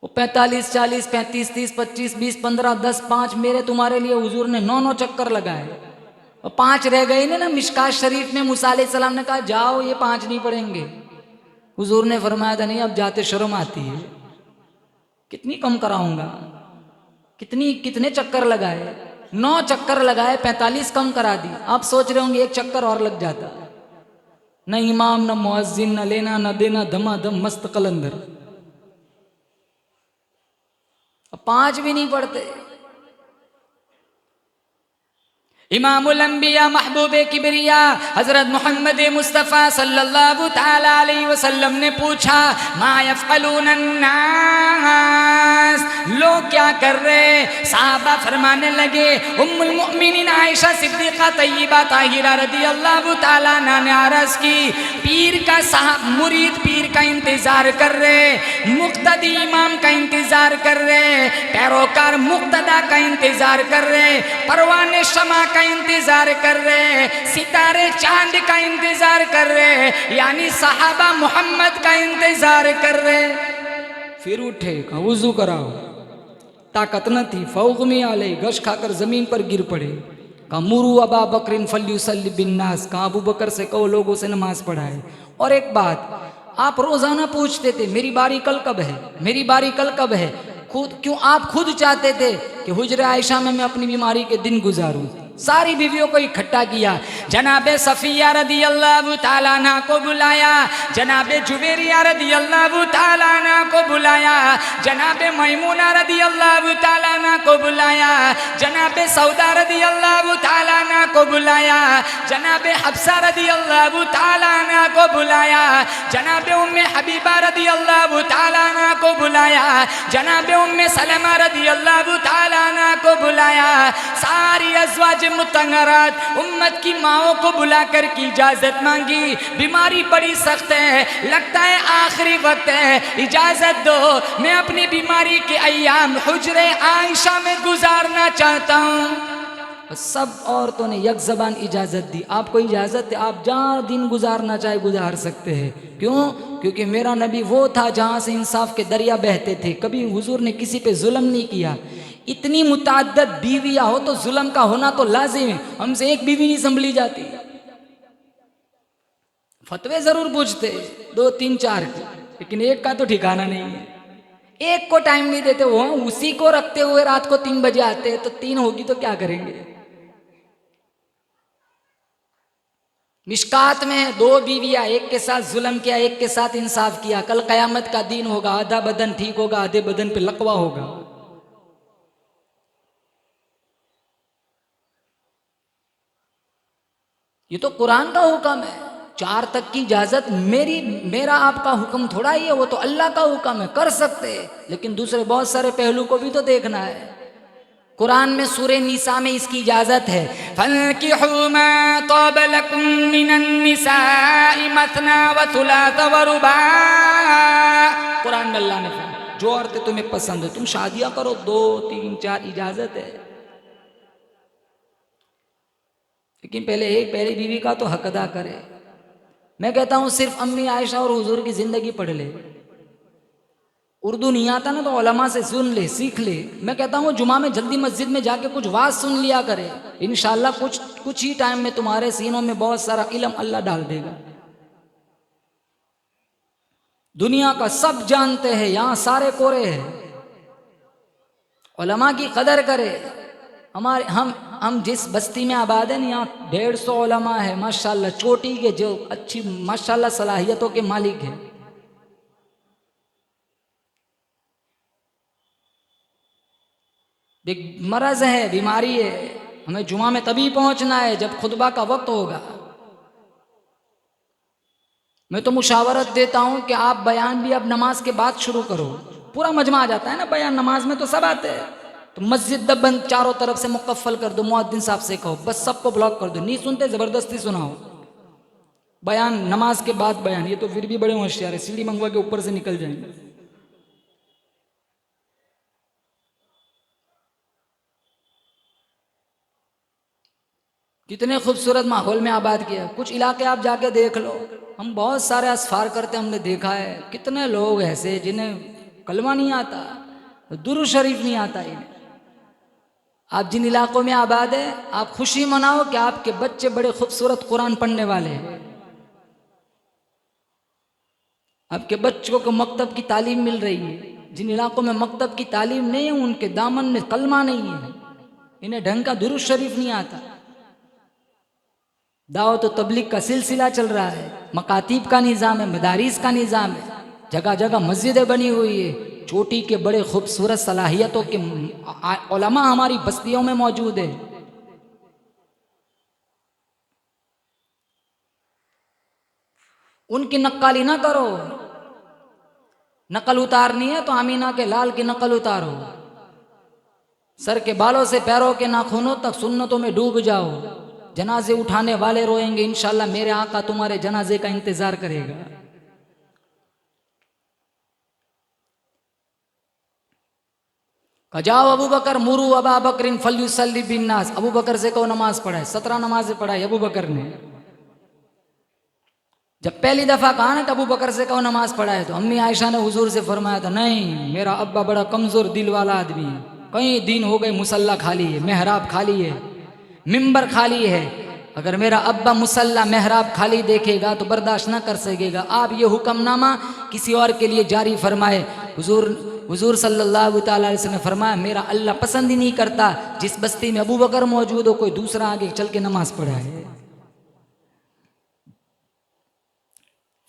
वो 45, 40, 35, 30, 25, 20, 15, 10, 5 मेरे तुम्हारे लिए हुजूर ने 9 चक्कर लगाए और 5 रह गए ना मिशकात शरीफ में। मूसा अलैहिस्सलाम ने कहा जाओ, ये 5 नहीं पढ़ेंगे। हुजूर ने फरमाया था नहीं, अब जाते शर्म आती है, कितनी कम कराऊंगा, कितने चक्कर लगाए, 9 चक्कर लगाए, 45 कम करा दी। आप सोच रहे होंगे 1 चक्कर और लग जाता, न इमाम न मुअज्जिन, न लेना न देना, धमाधम मस्त कलंदर। 5 भी नहीं पढ़ते। इमामुल अंबिया महबूबे किबरिया हजरत मोहम्मद मुस्तफ़ा सल्लल्लाहु ताला अलैहि वसल्लम ने पूछा मा यफ़अलून अन्नास, लोग क्या कर रहे? साहबा फरमाने लगे उम्मुल मुमिनीन आयशा सिद्दीक़ा तय्यबा ताहिरा रज़ियल्लाहु ताला अन्हा ने अर्ज़ की, पीर का साहब मुरीद पीर का इंतजार कर रहे, मुक्तदी इमाम का इंतजार कर रहे, पैरोकार मुक्तदा का इंतजार कर रहे, परवाने शमा का इंतजार कर रहे, सितारे चांद का इंतजार कर रहे, यानी सहाबा मोहम्मद का इंतजार कर रहे। फिर उठे, कहा वुजू कराओ, ताकत न थी, फौगमी आले, गश खाकर जमीन पर गिर पड़े। कहा मुरू अबा बकरिन फल्युसल्लि बिन्नास, कहा अबू बकर से कहो लोगों से नमाज पढ़ाए। और एक बात, आप रोजाना पूछते थे मेरी बारी कल कब है, मेरी बारी कल कब है। क्यों आप खुद चाहते थे कि हुजरे आयशा में मैं अपनी बीमारी के दिन गुजारूं। सारी बीवियों को इकट्ठा किया, जनाबे सफिया रदियल्लाहु ताला अन्हा को बुलाया, जनाबे जुबैरिया रदियल्लाहु ताला अन्हा को बुलाया, जनाबे मैमूना रदियल्लाहु ताला अन्हा को बुलाया, जनाबे सौदा रदियल्लाहु ताला अन्हा को बुलाया, जनाबे हफ्सा रदियल्लाहु ताला अन्हा को बुलाया, जनाबे उम्मे हबीबा रदियल्लाहु ताला अन्हा को बुलाया, जनाबे उम्मे सलमा रदियल्लाहु ताला अन्हा को बुलाया। सारी अज़वाज मुतहहरात उम्मत की माओं को बुलाकर की इजाजत मांगी, बीमारी बड़ी सख्त है, लगता है आखिरी वक्त है, इजाजत दो, मैं अपनी बीमारी के अय्याम हुजरे आयशा में गुजारना चाहता हूँ। सब औरतों ने एक ज़बान इजाज़त दी, आपको इजाज़त है, आप जहाँ दिन गुजारना चाहे गुजार सकते हैं। क्यों? क्योंकि मेरा नबी वो था जहाँ से इंसाफ के दरिया बहते थे, कभी हुजूर ने किसी पे जुल्म नहीं किया। इतनी मुताद्दद बीवियाँ हो तो जुल्म का होना तो लाजिम है, हमसे एक बीवी नहीं संभली जाती। फतवे जरूर पूछते 2, 3, 4 के, लेकिन एक का तो ठिकाना नहीं है, एक को टाइम नहीं देते। वो उसी को रखते हुए रात को 3 बजे आते हैं, तो 3 होगी तो क्या करेंगे। मिशकात में 2 बीवियां, एक के साथ जुल्म किया, एक के साथ इंसाफ किया। कल कयामत का दिन होगा, आधा बदन ठीक होगा, आधे बदन पे लकवा होगा। ये तो कुरान का हुक्म है। 4 तक की इजाजत मेरा आपका हुक्म थोड़ा ही है, वो तो अल्लाह का हुक्म है, कर सकते हैं, लेकिन दूसरे बहुत सारे पहलू को भी तो देखना है। कुरान में सूरे निसा में इसकी इजाजत है, फन्किहू मा ताब लकुम मिनन निसाई मसना व सुलास व रुबा। कुरान में अल्लाह ने फरमाया जो औरतें तुम्हें पसंद हो तुम शादियां करो, 2, 3, 4 इजाजत है, लेकिन पहले एक पहली बीवी का तो हक अदा करे। मैं कहता हूं सिर्फ अम्मी आयशा और हुजूर की जिंदगी पढ़ ले, उर्दू नहीं आता ना तो उलमा से सुन ले, सीख ले। मैं कहता हूँ जुमा में जल्दी मस्जिद में जाके कुछ वाज सुन लिया करे, इंशाल्लाह कुछ ही टाइम में तुम्हारे सीनों में बहुत सारा इल्म अल्लाह डाल देगा। दुनिया का सब जानते हैं, यहाँ सारे कोरे हैं, उलमा की कदर करे। हमारे हम जिस बस्ती में आबाद है ना, यहाँ 150 उलमा है माशाल्लाह, चोटी के, जो अच्छी माशाल्लाह सलाहियतों के मालिक है। एक मरज है, बीमारी है, हमें जुमा में तभी पहुंचना है जब खुतबा का वक्त होगा। मैं तो मुशावरत देता हूं कि आप बयान भी अब नमाज के बाद शुरू करो। पूरा मजमा आ जाता है ना बयान, नमाज में तो सब आते हैं। तो मस्जिद बंद चारों तरफ से मुकफ्फल कर दो, मुअद्दिन साहब से कहो बस सबको ब्लॉक कर दो, नहीं सुनते जबरदस्ती सुनाओ बयान नमाज के बाद बयान। ये तो फिर भी बड़े होशियार है, सीढ़ी मंगवा के ऊपर से निकल जाएंगे। कितने खूबसूरत माहौल में आबाद किया। कुछ इलाके आप जाके देख लो, हम बहुत सारे असफार करते हमने देखा है। कितने लोग ऐसे जिन्हें कलमा नहीं आता, दुरूद शरीफ नहीं आता इन्हें। आप जिन इलाकों में आबाद है आप खुशी मनाओ कि आपके बच्चे बड़े खूबसूरत कुरान पढ़ने वाले हैं। आपके बच्चों को मकतब की तालीम मिल रही है। जिन इलाकों में मकतब की तालीम नहीं है उनके दामन में कलमा नहीं है, इन्हें ढंग का दुरूद शरीफ नहीं आता। दावत और तबलीग का सिलसिला चल रहा है, मकातीब का निज़ाम है, मदारिस का निज़ाम है, जगह जगह मस्जिदें बनी हुई है। चोटी के बड़े खूबसूरत सलाहियतों के उलमा हमारी बस्तियों में मौजूद है। उनकी नक्काली ना करो। नकल उतारनी है तो आमीना के लाल की नकल उतारो। सर के बालों से पैरों के नाखूनों तक सुन्नतों में डूब जाओ। जनाजे उठाने वाले रोएंगे, इंशाल्लाह मेरे आका तुम्हारे जनाजे का इंतजार करेगा। जाओ अबू बकर मुरू अबा बकरिन फल्युसल्ली बिन्नास, अबू बकर से कहो नमाज पढ़ाए। 17 नमाजें पढ़ाई अबू बकर ने। जब पहली दफा कहा ना कि अबू बकर से कहो नमाज पढ़ाए, तो अम्मी आयशा ने हुजूर से फरमाया था, नहीं मेरा अब्बा बड़ा कमजोर दिल वाला आदमी है, कई दिन हो गए मुसल्ला खाली है, मेहराब खाली है, मिंबर खाली है। अगर मेरा अब्बा मुसल्ला मेहराब खाली देखेगा तो बर्दाश्त ना कर सकेगा। आप ये हुक्मनामा किसी और के लिए जारी फरमाए। हुजूर सल्लल्लाहु अलैहि वसल्लम ने फरमाया, मेरा अल्लाह पसंद ही नहीं करता जिस बस्ती में अबू बकर मौजूद हो कोई दूसरा आगे चल के नमाज पढ़ाए।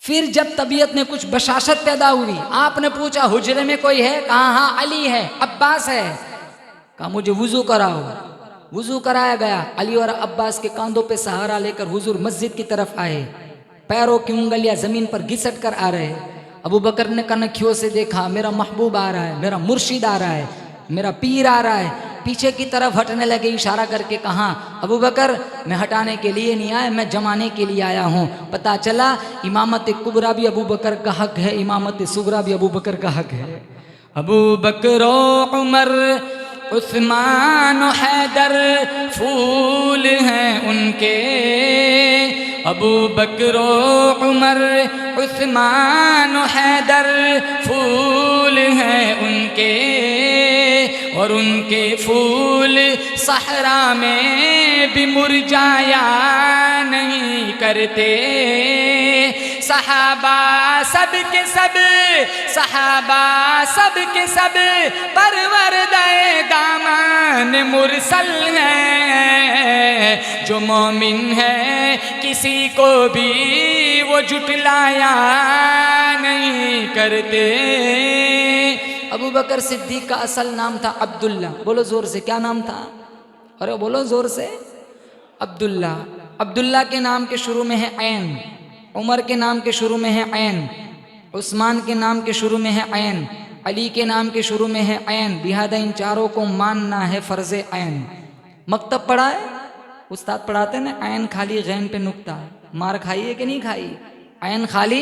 फिर जब तबीयत में कुछ बशाशत पैदा हुई, आपने पूछा हुजरे में कोई है? कहा हाँ अली है, अब्बास है। कहा मुझे वुजू कराओ। वुजू कराया गया। अली और अब्बास के कांधों पे सहारा लेकर हुजूर मस्जिद की तरफ आए। पैरों की उंगलियां जमीन पर घिसट कर आ रहे। अबू बकर ने कनखियों से देखा, मेरा महबूब आ रहा है, मेरा मुर्शिद आ रहा है, मेरा पीर आ रहा है। पीछे की तरफ हटने लगे, इशारा करके कहा, अबू बकर मैं हटाने के लिए नहीं आया, मैं जमाने के लिए आया हूँ। पता चला इमामत कुबरा भी अबू बकर का हक है, इमामत सुगरा भी अबू बकर का हक है। अबू बकर उमर उस्मान हैदर फूल हैं उनके। अबू बकर उमर उस्मान हैदर फूल हैं उनके, और उनके फूल सहरा में भी मुरझाया नहीं करते। सहाबा सब के सब, सहाबा सब के सब परवरदे दामन मुरसल है। जो मोमिन है किसी को भी वो जुटलाया नहीं करते। अबू बकर सिद्दीक का असल नाम था अब्दुल्ला। बोलो जोर से, क्या नाम था? अरे बोलो जोर से, अब्दुल्ला। अब्दुल्ला के नाम के शुरू में है ऐन, उमर के नाम के शुरू में है ऐन, उस्मान के नाम के शुरू में है ऐन, अली के नाम के शुरू में है ऐन। लिहाजा इन चारों को मानना है फर्ज ऐन। मकतब पढ़ा है, उस्ताद पढ़ाते ना, ऐन खाली गैन पे नुक्ता। मार खाई है कि नहीं खाई? ऐन खाली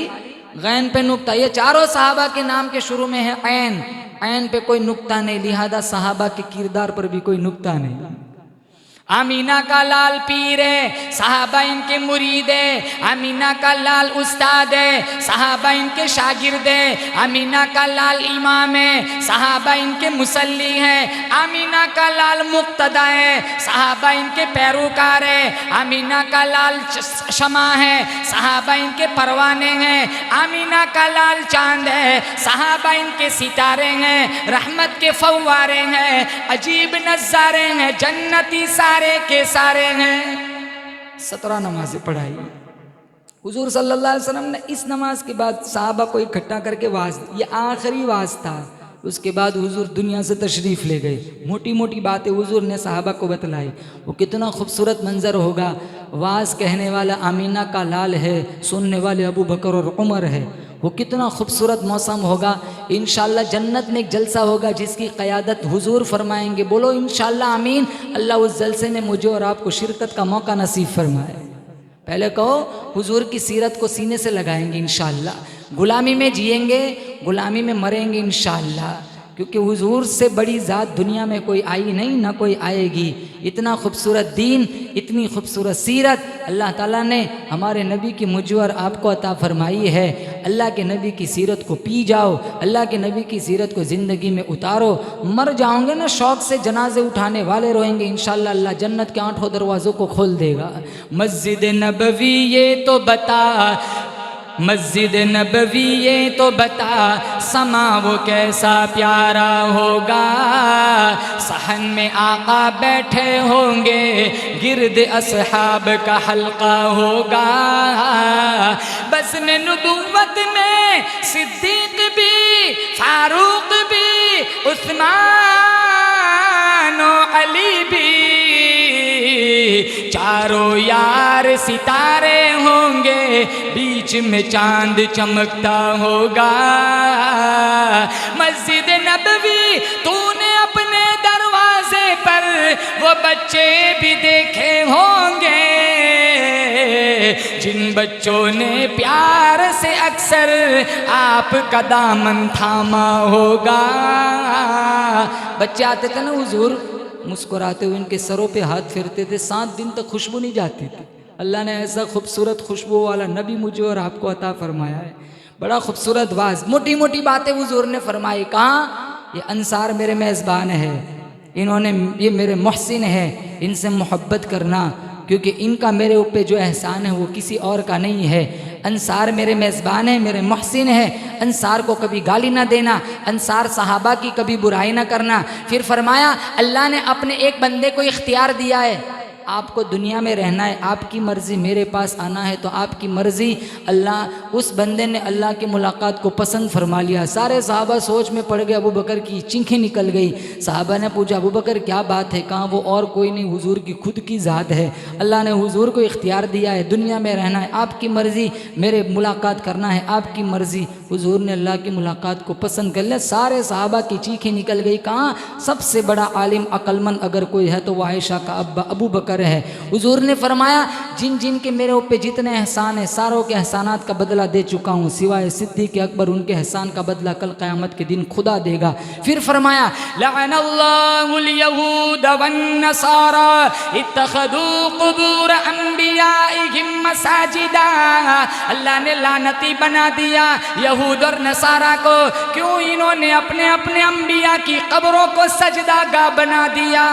गैन पे नुक्ता। ये चारों सहाबा के नाम के शुरू में है ऐन, ऐन पे कोई नुक्ता नहीं। लिहाजा सहाबा के किरदार पर भी कोई नुक्ता नहीं। आमीना का लाल पीर है, सहाबा इनके मुरीद है। आमीना का लाल उस्ताद है, सहाबा इनके शागिर्द है। आमीना का लाल इमाम है, सहाबा इनके मुसल्ली हैं। आमीना का लाल मुक्तदा है, सहाबा इनके पैरोकार है। आमीना का लाल शमा है, सहाबा इनके परवाने हैं। आमीना का लाल चांद है, सहाबा इनके सितारे हैं। रहमत के फव्वारे हैं, अजीब नज़ारे हैं, जन्नती सारे के सारे हैं। 17 नमाजें पढ़ाई। हुजूर सल्लल्लाहु अलैहि वसल्लम ने इस नमाज के बाद सहाबा को इकट्ठा करके वाज, ये आखिरी वाज था। उसके बाद हुजूर दुनिया से तशरीफ़ ले गए। मोटी मोटी बातें हुजूर ने सहाबा को बतलाई। वो कितना खूबसूरत मंज़र होगा। वाज कहने वाला आमीना का लाल है, सुनने वाले अबू बकर और उमर है। वो कितना खूबसूरत मौसम होगा। इंशाअल्लाह जन्नत में एक जलसा होगा जिसकी क़यादत हुजूर फरमाएंगे। बोलो इंशाअल्लाह आमीन। अल्लाह उस जलसे में मुझे और आपको शिरकत का मौका नसीब फरमाए। पहले कहो हुजूर की सीरत को सीने से लगाएंगे इंशाअल्लाह। गुलामी में जिएंगे, गुलामी में मरेंगे इंशाअल्लाह, क्योंकि हुजूर से बड़ी ज़ात दुनिया में कोई आई नहीं, ना कोई आएगी। इतना खूबसूरत दीन, इतनी खूबसूरत सीरत अल्लाह ताला ने हमारे नबी की मुझ और आपको अता फरमाई है। अल्लाह के नबी की सीरत को पी जाओ, अल्लाह के नबी की सीरत को ज़िंदगी में उतारो। मर जाओगे ना शौक़ से, जनाजे उठाने वाले रोएंगे। इंशाअल्लाह अल्लाह जन्नत के 8 दरवाज़ों को खोल देगा। मस्जिद नबवी ये तो बता, मस्जिद नबवी ये तो बता, समा वो कैसा प्यारा होगा। सहन में आका बैठे होंगे, गिरद असहाब का हल्का होगा। बज़्म नबुव्वत में सिद्दीक भी, फारूक भी, उस्मान और अली भी, चारों यार सितारे होंगे, बीच में चांद चमकता होगा। मस्जिद नबवी तूने अपने दरवाजे पर वो बच्चे भी देखे होंगे, जिन बच्चों ने प्यार से अक्सर आपका दामन थामा होगा। बच्चे आते थे ना हुजूर, मुस्कुराते हुए इनके सरों पे हाथ फेरते थे, 7 दिन तक खुशबू नहीं जाती थी। अल्लाह ने ऐसा खूबसूरत खुशबू वाला नबी मुझे और आपको अता फरमाया है। बड़ा खूबसूरत वाज, मोटी मोटी बातें हुजूर ने फरमाई। कहाँ? ये अंसार मेरे मेज़बान है, इन्होंने, ये मेरे मोहसिन है, इनसे मोहब्बत करना, क्योंकि इनका मेरे ऊपर जो एहसान है वो किसी और का नहीं है। अंसार मेरे मेज़बान है, मेरे मोहसिन है। अंसार को कभी गाली ना देना, अंसार सहाबा की कभी बुराई ना करना। फिर फरमाया अल्लाह ने अपने एक बंदे को इख्तियार दिया है, आपको दुनिया में रहना है, आपकी मर्ज़ी, मेरे पास आना है तो आपकी मर्ज़ी। अल्लाह, उस बंदे ने अल्लाह की मुलाकात को पसंद फरमा लिया। सारे सहाबा सोच में पड़ गए, अबू बकर की चिंखें निकल गई। सहाबा ने पूछा अबू बकर क्या बात है? कहाँ? वो और कोई नहीं, हुजूर की खुद की ज़ात है। अल्लाह ने हुजूर को इख्तियार दिया है, दुनिया में रहना है, आपकी मर्ज़ी, मेरे मुलाकात करना है, आपकी मर्ज़ी। हुजूर ने अल्लाह की मुलाकात को पसंद कर लिया। सारे सहाबा की चीखें निकल गई। कहाँ? सबसे बड़ा आलिम अक्लमंद अगर कोई है तो वह आयशा का अब्बा अबू बकर है। हुजूर ने फरमाया जिन जिन के मेरे ऊपर जितने एहसान है, सारों के एहसानात का बदला दे चुका हूँ, सिवाय सिद्दीक़ अकबर, उनके एहसान का बदला कल क़यामत के दिन खुदा देगा। फिर फरमाया लअनल्लाहुल यहूद वन नसारा इत्तखदू क़ुबूर अंबियाइहिम मसाजिदा। अल्लाह ने लानती बना दिया यहूद और नसारा को, क्यों इन्होंने अपने अपने अंबिया की कब्रों को सजदागाह बना दिया।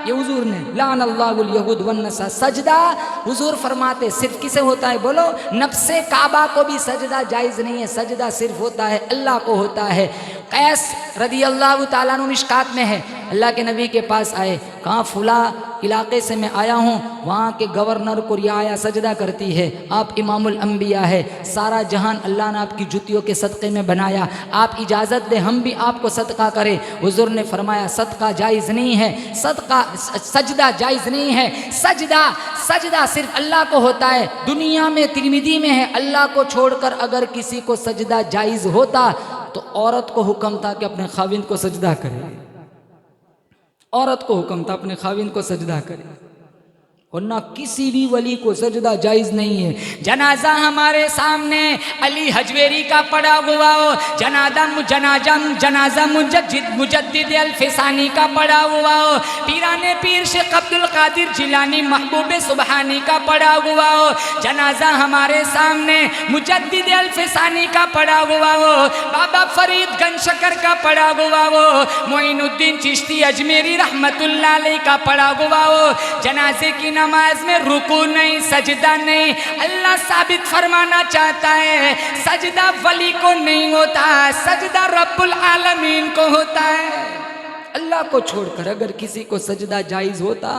ये हुजूर ने लानल्लाहुल यहूद वन नसारा। सजदा हुजूर फरमाते सिर्फ किसे होता है? बोलो, नफ्से काबा को भी सजदा जायज़ नहीं है। सजदा सिर्फ होता है अल्लाह को होता है। कैस रदी अल्लाह ताला अन्हु मिशकात में है, अल्लाह के नबी के पास आए, कहाँ? फुला इलाके से मैं आया हूँ, वहाँ के गवर्नर को रियाया सजदा करती है, आप इमामुल अंबिया है, सारा जहान अल्लाह ने आपकी जुतियों के सदक़े में बनाया, आप इजाज़त दे हम भी आपको सदका करें। हुज़ूर ने फरमाया सदका जायज़ नहीं है, सदका सजदा जायज़ नहीं है। सजदा सिर्फ अल्लाह को होता है। दुनिया में तिरमिज़ी में है, अल्लाह को छोड़कर अगर किसी को सजदा जायज़ होता तो औरत को हुक्म था कि अपने खाविंद को सजदा करे। औरत को हुक्म था अपने खाविंद को सजदा करे, वरना किसी भी वली को सजदा जायज़ नहीं है। जनाजा हमारे सामने अली हजवेरी का पड़ा हुआ हो, जनाजा मुजद्दिद अल-फिसानी का पड़ा हुआ हो, पीराने पीर शेख अब्दुल कादिर जिलानी महबूब सुबहानी का पड़ा हुआ हो, जनाजा हमारे सामने मुजद्दिद अल-फिसानी का पड़ा हुआ हो, बाबा फरीद गंशकर का पड़ा हुआ हो, मोइनुद्दीन चिश्ती अजमेरी रहमतुल्लाह अलैह का पड़ा हुआ हो। जनाजे की नमाज में रुकू नहीं, सजदा नहीं। अल्लाह साबित फरमाना चाहता है सजदा वली को नहीं होता, सजदा रब्बुल आलमीन को होता है। अल्लाह को छोड़कर अगर किसी को सजदा जायज़ होता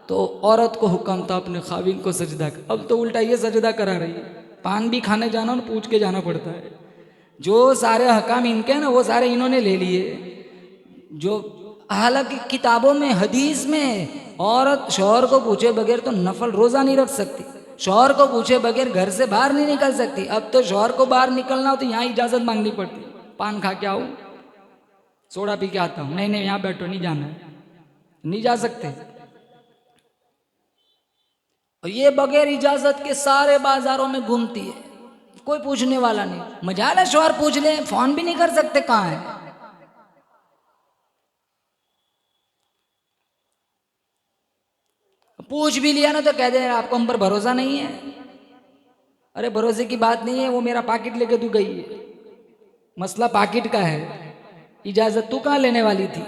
तो औरत को हुक्म था अपने खाविन को सजदा कर। अब तो उल्टा ये सजदा करा रही है। पान भी खाने जाना और पूछ के जाना पड़ता है। जो सारे हकाम इनके हैं ना वो सारे इन्होंने ले लिए। जो हालांकि किताबों में हदीस में औरत शौहर को पूछे बगैर तो नफल रोजा नहीं रख सकती, शौहर को पूछे बगैर घर से बाहर नहीं निकल सकती। अब तो शौहर को बाहर निकलना हो तो यहाँ इजाजत मांगनी पड़ती, पान खा के आऊं, सोडा पी के आता हूं, नहीं नहीं यहाँ बैठो, नहीं जाना है, नहीं जा सकते। और ये बगैर इजाजत के सारे बाजारों में घूमती है, कोई पूछने वाला नहीं। मजाल है शौहर पूछ ले, फोन भी नहीं कर सकते, कहाँ है। पूछ भी लिया ना तो कह दे आपको हम पर भरोसा नहीं है। अरे भरोसे की बात नहीं है, वो मेरा पाकिट लेके तू गई है, मसला पाकिट का है, इजाजत तू कहाँ लेने वाली थी।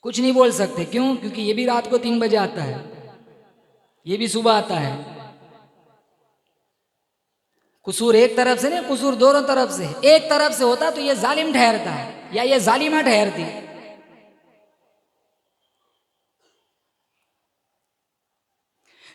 कुछ नहीं बोल सकते, क्यों? क्योंकि ये भी रात को 3 बजे आता है, ये भी सुबह आता है। कसूर एक तरफ से नहीं, कसूर दोनों तरफ से। एक तरफ से होता तो ये जालिम ठहरता है या ये जालिमा ठहरती।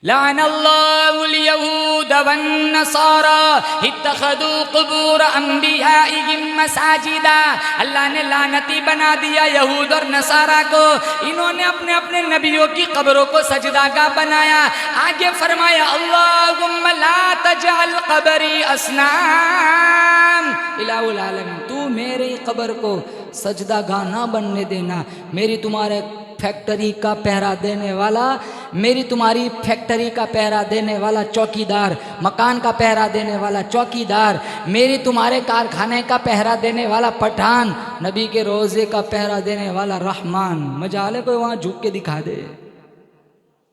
लानल्लाहुल यहूद वन नसारा इत्तखदू कुबूर अंबियाइहिम मसाजिदा। अल्लाह ने लानती बना दिया यहूद और नसारा को, इन्होंने अपने अपने नबियों की कब्रों को सजदागाह बनाया। आगे फरमाया अल्लाहुम्मा ला तजअल कब्री असनाम इलाहुल आलमीन, तू मेरी कब्र को सजदागाह ना बनने देना। मेरी तुम्हारे फैक्ट्री का पहरा देने वाला, मेरी तुम्हारी फैक्ट्री का पहरा देने वाला चौकीदार, मकान का पहरा देने वाला चौकीदार, मेरी तुम्हारे कारखाने का पहरा देने वाला पठान, नबी के रोज़े का पहरा देने वाला रहमान। मजाले कोई वहाँ झुक के दिखा दे।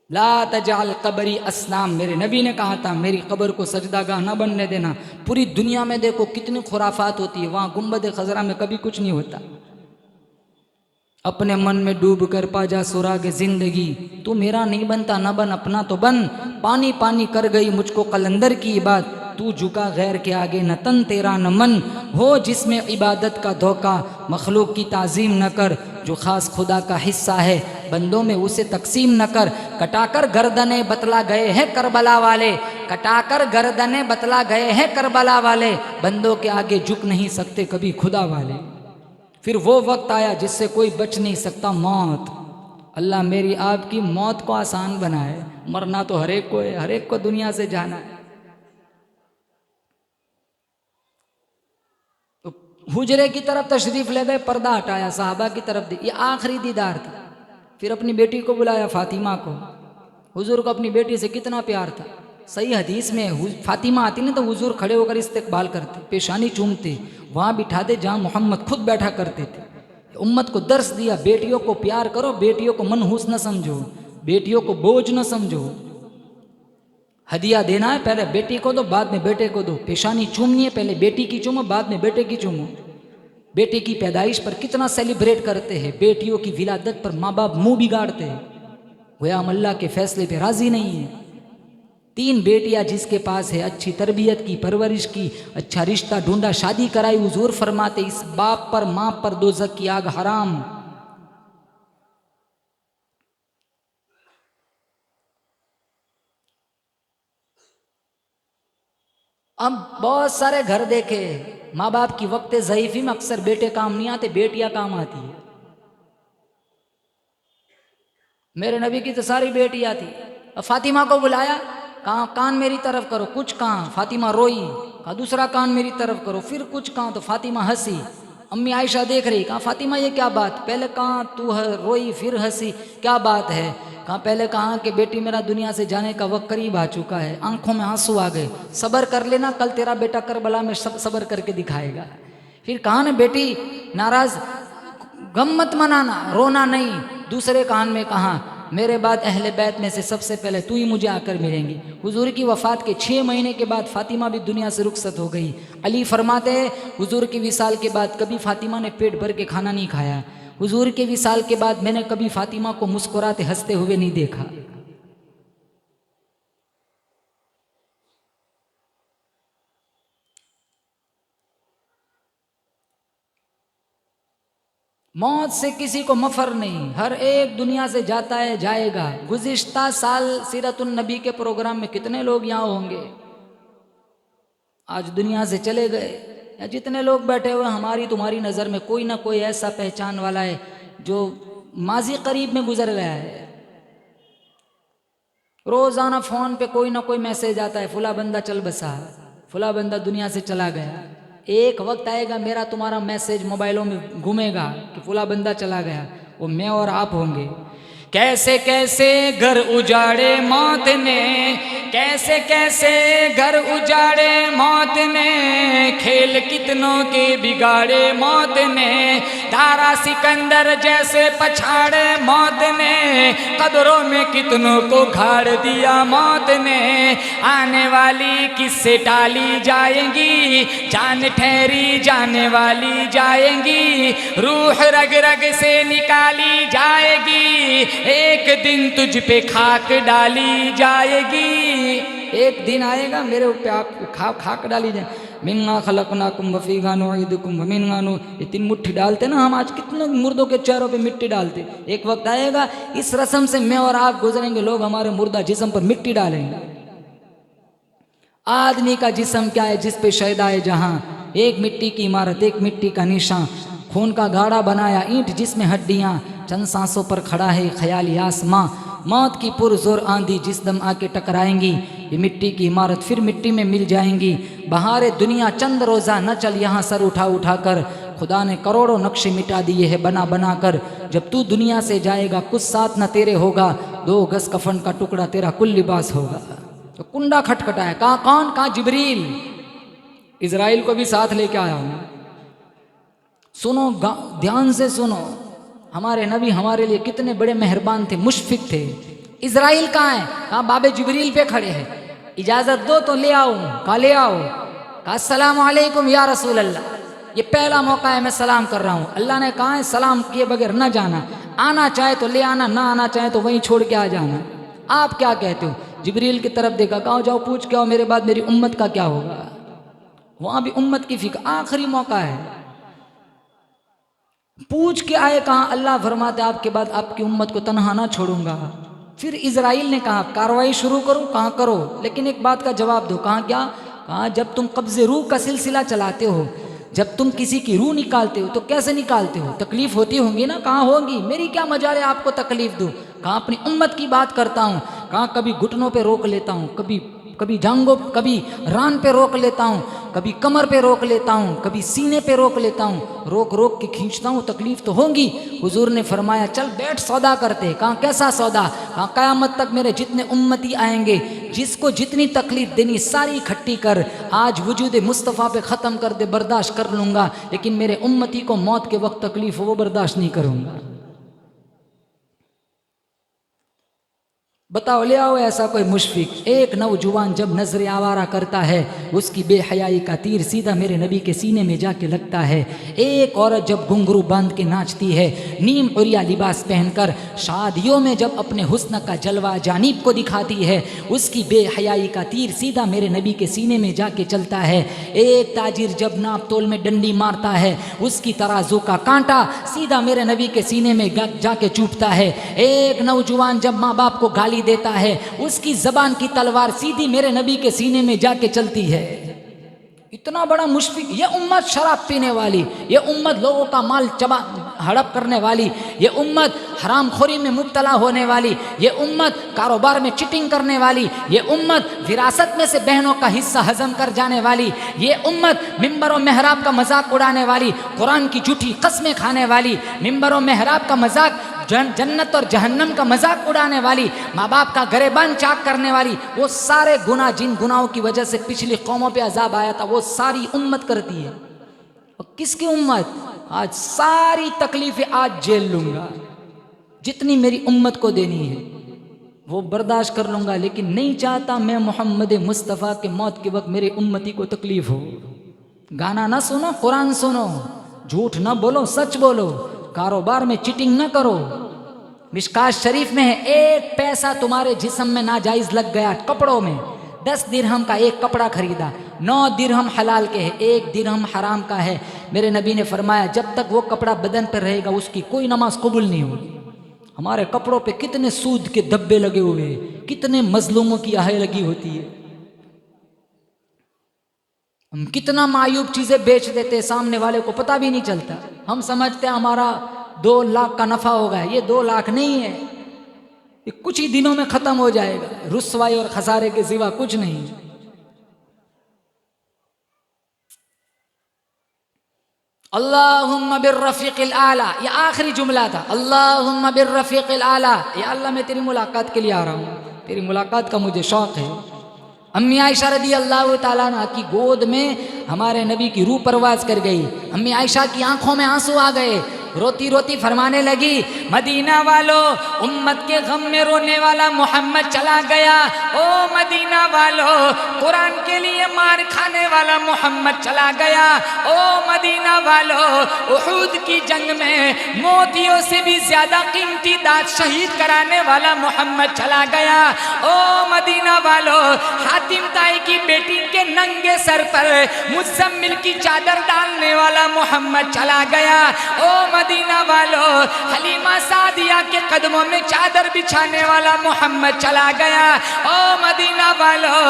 ला तजाल कबरी असनाम, मेरे नबी ने कहा था मेरी कब्र को सजदागाह ना बनने देना। पूरी दुनिया में देखो कितनी खुराफात होती है, वहाँ गुंबद खजरा में कभी कुछ नहीं होता। अपने मन में डूब कर पा जा सुराग जिंदगी, तू मेरा नहीं बनता ना बन अपना तो बन। पानी पानी कर गई मुझको कलंदर की बात, तू झुका गैर के आगे न तन तेरा न मन। हो जिसमें इबादत का धोखा, मखलूक की ताज़ीम न कर। जो ख़ास खुदा का हिस्सा है बंदों में उसे तकसीम न कर। कटाकर गर्दने बतला गए हैं करबला वाले, कटाकर गर्दने बतला गए हैं करबला वाले। बंदों के आगे झुक नहीं सकते कभी खुदा वाले। फिर वो वक्त आया जिससे कोई बच नहीं सकता, मौत। अल्लाह मेरी आपकी मौत को आसान बनाए। मरना तो हर एक को है, हर एक को दुनिया से जाना है। तो हुजरे की तरफ तशरीफ ले गए, पर्दा हटाया, साहबा की तरफ दी, ये आखिरी दीदार था। फिर अपनी बेटी को बुलाया, फातिमा को। हुजूर को अपनी बेटी से कितना प्यार था। सही हदीस में फातिमा आती ना तो हुजूर खड़े होकर इस्तकबाल करते, पेशानी चूमते, वहाँ बिठाते जहाँ मोहम्मद खुद बैठा करते थे। उम्मत को दर्श दिया, बेटियों को प्यार करो, बेटियों को मनहूस न समझो, बेटियों को बोझ न समझो। हदिया देना है पहले बेटी को दो, बाद में बेटे को दो। पेशानी चूमनी है, पहले बेटी की चूमो, बाद में बेटे की चूमो। बेटे की पैदाइश पर कितना सेलिब्रेट करते हैं, बेटियों की विलादत पर माँ बाप मुंह बिगाड़ते हैं। गोया हम अल्लाह के फैसले पे राजी नहीं है। 3 बेटियां जिसके पास है, अच्छी तरबियत की, परवरिश की, अच्छा रिश्ता ढूंढा, शादी कराई। हुजूर फरमाते इस बाप पर माँ पर दोज़ख की आग हराम। अब बहुत सारे घर देखे, माँ बाप की वक्त ज़ईफ़ी में अक्सर बेटे काम नहीं आते, बेटियां काम आती है। मेरे नबी की तो सारी बेटियां थी। अब फातिमा को बुलाया, कहाँ कान मेरी तरफ करो, कुछ कहाँ। फातिमा रोई, कहा दूसरा कान मेरी तरफ करो, फिर कुछ कहाँ तो फातिमा हंसी। अम्मी आयशा देख रही, कहा फातिमा ये क्या बात, पहले कहाँ तू रोई फिर हंसी, क्या बात है। कहाँ पहले कहाँ कि बेटी मेरा दुनिया से जाने का वक्त करीब आ चुका है, आंखों में आंसू आ गए, सब्र कर लेना, कल तेरा बेटा करबला में सब सब्र करके दिखाएगा। फिर कहा ना बेटी नाराज गम मत मनाना, रोना नहीं। दूसरे कान में कहा मेरे बाद अहले बैत में से सबसे पहले तू ही मुझे आकर मिलेंगी। हुजूर की वफ़ात के 6 महीने के बाद फातिमा भी दुनिया से रुखसत हो गई। अली फरमाते हैं हुजूर की विसाल के बाद कभी फातिमा ने पेट भर के खाना नहीं खाया। हुजूर के विसाल के बाद मैंने कभी फातिमा को मुस्कुराते हंसते हुए नहीं देखा। मौत से किसी को मफर नहीं, हर एक दुनिया से जाता है, जाएगा। गुज़िश्ता साल सीरतुन नबी के प्रोग्राम में कितने लोग यहाँ होंगे, आज दुनिया से चले गए। या जितने लोग बैठे हुए हमारी तुम्हारी नज़र में कोई ना कोई ऐसा पहचान वाला है जो माजी करीब में गुजर गया है। रोज़ाना फ़ोन पे कोई ना कोई मैसेज आता है, फुला बंदा चल बसा, फुला बंदा दुनिया से चला गया। एक वक्त आएगा मेरा तुम्हारा मैसेज मोबाइलों में घूमेगा कि फुला बंदा चला गया, वो मैं और आप होंगे। कैसे कैसे घर उजाड़े मौत ने, कैसे कैसे घर उजाड़े मौत ने, खेल कितनों के बिगाड़े मौत ने, धारा सिकंदर जैसे पछाड़े मौत ने, कब्रों में कितनों को गाड़ दिया मौत ने। आने वाली किससे टाली जाएंगी, जान ठहरी जाने वाली जाएंगी, रूह रग रग से निकाली जाएगी, एक दिन तुझ पे खाक डाली जाएगी। एक दिन आएगा मेरे ऊपर आप खाक डाली जाए। मिन्ना खलकनाकुम व फीहा नुईदुकुम व मिन्ना नु, ये 3 मुट्ठी डालते ना हम, आज कितने मुर्दों के चेहरों पे मिट्टी डालते। एक वक्त आएगा इस रस्म से मैं और आप गुजरेंगे, लोग हमारे मुर्दा जिस्म पर मिट्टी डालेंगे। आदमी का जिस्म क्या है जिस पे शैदाए जहां, एक मिट्टी की इमारत, एक मिट्टी का निशान, खून का गाढ़ा बनाया ईंट जिसमें हड्डियां, चंद सांसों पर खड़ा है ख्याली आसमां, मौत की पुरजोर आंधी जिस दम आके टकराएंगी, ये मिट्टी की इमारत फिर मिट्टी में मिल जाएंगी। बहारे दुनिया चंद रोज़ा न चल यहाँ सर उठा उठा कर, खुदा ने करोड़ों नक्शे मिटा दिए हैं बना बना कर। जब तू दुनिया से जाएगा कुछ साथ न तेरे होगा, 2 गज कफन का टुकड़ा तेरा कुल लिबास होगा। तो कुंडा खटखटाया, कहाँ कौन, कहाँ जिब्रील, इजराइल को भी साथ लेके आया हूँ। सुनो, ध्यान से सुनो, हमारे नबी हमारे लिए कितने बड़े मेहरबान थे, मुशफिक थे। इजराइल कहाँ है, कहाँ बाबे जिब्रील पे खड़े हैं, इजाज़त दो तो ले आओ, कहाँ ले आओ, कहा अस्सलाम वालेकुम या रसूल अल्लाह, ये पहला मौका है मैं सलाम कर रहा हूँ। अल्लाह ने कहा है सलाम किए बगैर न जाना, आना चाहे तो ले आना, ना आना चाहे तो वहीं छोड़ के आ जाना। आप क्या कहते हो? जिब्रील की तरफ देखा, कहा जाओ पूछ के आओ मेरे बाद मेरी उम्मत का क्या होगा। वहाँ भी उम्मत की फिक्र, आखिरी मौका है, पूछ के आए। कहाँ अल्लाह फरमाते आपके बाद आपकी उम्मत को तनहा ना छोड़ूंगा। फिर इजराइल ने कहा कार्रवाई शुरू करूं, कहाँ करो, लेकिन एक बात का जवाब दो। कहाँ क्या? कहाँ जब तुम कब्जे रूह का सिलसिला चलाते हो, जब तुम किसी की रूह निकालते हो तो कैसे निकालते हो, तकलीफ होती होंगी ना। कहाँ होगी, मेरी क्या मजाल है आपको तकलीफ दूं। कहाँ अपनी उम्मत की बात करता हूँ, कहाँ कभी घुटनों पे रोक लेता हूँ, कभी जांघों, कभी रान पे रोक लेता हूँ, कभी कमर पे रोक लेता हूँ, कभी सीने पे रोक लेता हूँ, रोक रोक के खींचता हूँ, तकलीफ तो होगी। हुजूर ने फरमाया चल बैठ सौदा करते। कहाँ कैसा सौदा? कहाँ क़यामत तक मेरे जितने उम्मती आएंगे, जिसको जितनी तकलीफ देनी सारी इकट्ठी कर, आज वजूद मुस्तफ़ा पे ख़त्म कर दे, बर्दाश्त कर लूँगा, लेकिन मेरे उम्मती को मौत के वक्त तकलीफ हो वो बर्दाश्त नहीं करूँगा। बताओ, ले आओ ऐसा कोई मुशफिक। एक नौजवान जब नजर आवारा करता है, उसकी बेहयाई का तीर सीधा मेरे नबी के सीने में जाके लगता है। एक औरत जब घुंघरू बांध के नाचती है, नीम उरिया लिबास पहनकर, शादियों में जब अपने हुस्न का जलवा जानिब को दिखाती है, उसकी बेहयाई का तीर सीधा मेरे नबी के सीने में जाके चलता है। एक ताजिर जब नाप तोल में डंडी मारता है, उसकी तराजू का कांटा सीधा मेरे नबी के सीने में जाके चुभता है। एक नौजवान जब माँ बाप को गाली देता है, उसकी जबान की तलवार सीधी मेरे नबी के सीने में जाके चलती है। इतना बड़ा मुशफिक। ये उम्मत शराब पीने वाली, ये उम्मत लोगों का माल चबा हड़प करने वाली, ये उम्मत हरामखोरी में मुब्तला होने वाली, ये उम्मत कारोबार में चिटिंग करने वाली, ये उम्मत विरासत में से बहनों का हिस्सा हजम कर जाने वाली, ये उम्मत मिंबर और मेहराब का मजाक उड़ाने वाली, कुरान की झूठी कस्में खाने वाली, मिंबर और मेहराब का मजाक, जन्नत और जहन्नम का मजाक उड़ाने वाली, माँ बाप का गरेबान चाक करने वाली, वो सारे गुनाह जिन गुनाहों की वजह से पिछली कौमों पे अजाब आया था, वो सारी उम्मत करती है। और किसकी उम्मत? आज सारी तकलीफें आज झेल लूंगा, जितनी मेरी उम्मत को देनी है वो बर्दाश्त कर लूंगा, लेकिन नहीं चाहता मैं मोहम्मद मुस्तफ़ा के मौत के वक्त मेरी उम्मती को तकलीफ हो। गाना ना सुनो, कुरान सुनो, झूठ ना बोलो, सच बोलो, कारोबार में चिटिंग ना करो। मिशकात शरीफ में है, एक पैसा तुम्हारे जिस्म में नाजायज लग गया, कपड़ों में 10 दिरहम का एक कपड़ा खरीदा, 9 दिरहम हलाल के है, 1 दिरहम हराम का है, मेरे नबी ने फरमाया जब तक वो कपड़ा बदन पर रहेगा उसकी कोई नमाज कबूल नहीं होगी। हमारे कपड़ों पे कितने सूद के धब्बे लगे हुए हैं, कितने मजलूमों की आहें लगी होती है। हम कितना मायूब चीजें बेच देते, सामने वाले को पता भी नहीं चलता। हम समझते हैं हमारा 2 लाख का नफा होगा, ये 2 लाख नहीं है, ये कुछ ही दिनों में खत्म हो जाएगा, रुसवाई और खसारे के सिवा कुछ नहीं। अल्लाहुम्मा बिर्रफीक़िल आला, ये आखिरी जुमला था। अल्लाहुम्मा बिर्रफीक़िल आला, या अल्लाह मैं तेरी मुलाकात के लिए आ रहा हूँ, तेरी मुलाकात का मुझे शौक़ है। अम्मी आयशा रदी अल्लाह ताला अन्हा की गोद में हमारे नबी की रूह परवाज कर गई। अम्मी आयशा की आंखों में आंसू आ गए, रोती रोती फरमाने लगी, मदीना वालों, उम्मत के गम में रोने वाला मोहम्मद चला गया। ओ मदीना वालों, कुरान के लिए मार खाने वाला मोहम्मद चला गया। ओ मदीना वालों, उहूद की जंग में मोतियों से भी ज्यादा कीमती दांत शहीद कराने वाला मोहम्मद चला गया। ओ मदीना वालों, हातिम ताई की बेटी के नंगे सर पर मुज़म्मिल की चादर डालने वाला मोहम्मद चला गया। ओ मदीना वालों, हलीमा सादिया के कदमों में चादर बिछाने वाला मोहम्मद चला गया। ओ मदीना वालों,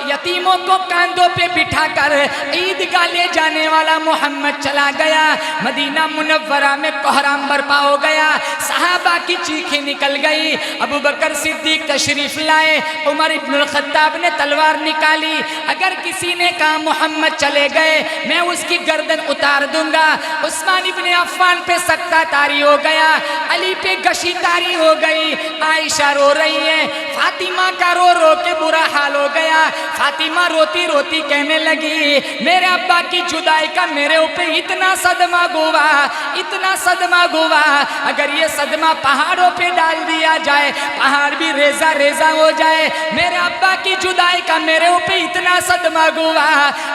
यतीमों को कांधों पे बिठाकर ईदगाह ले जाने वाला मोहम्मद चला गया। मदीना मुनव्वरा में कोहराम बरपा हो गया, सहाबा की चीखें निकल गई। अबू बकर सिद्दीक तशरीफ लाए, उमर इब्नुल खत्ताब ने तलवार निकाली। अगर किसी ने कहा मोहम्मद चले गए मैं उसकी गर्दन उतार दूंगा। उस्मान इब्ने अफ़्फ़ान पे सख्ता तारी हो गया, अली पे गशी तारी हो गई। आयशा रो रही है, फातिमा का रो रो के बुरा हाल हो गया। फातिमा रोती रोती कहने लगी, मेरे अब्बा की जुदाई का मेरे ऊपर इतना सदमा हुआ, इतना सदमा हुआ, अगर ये सदमा पहाड़ों पे डाल दिया जाए पहाड़ भी रेजा रेजा हो जाए। मेरे अब्बा की जुदाई का मेरे ऊपर इतना सदमा हुआ,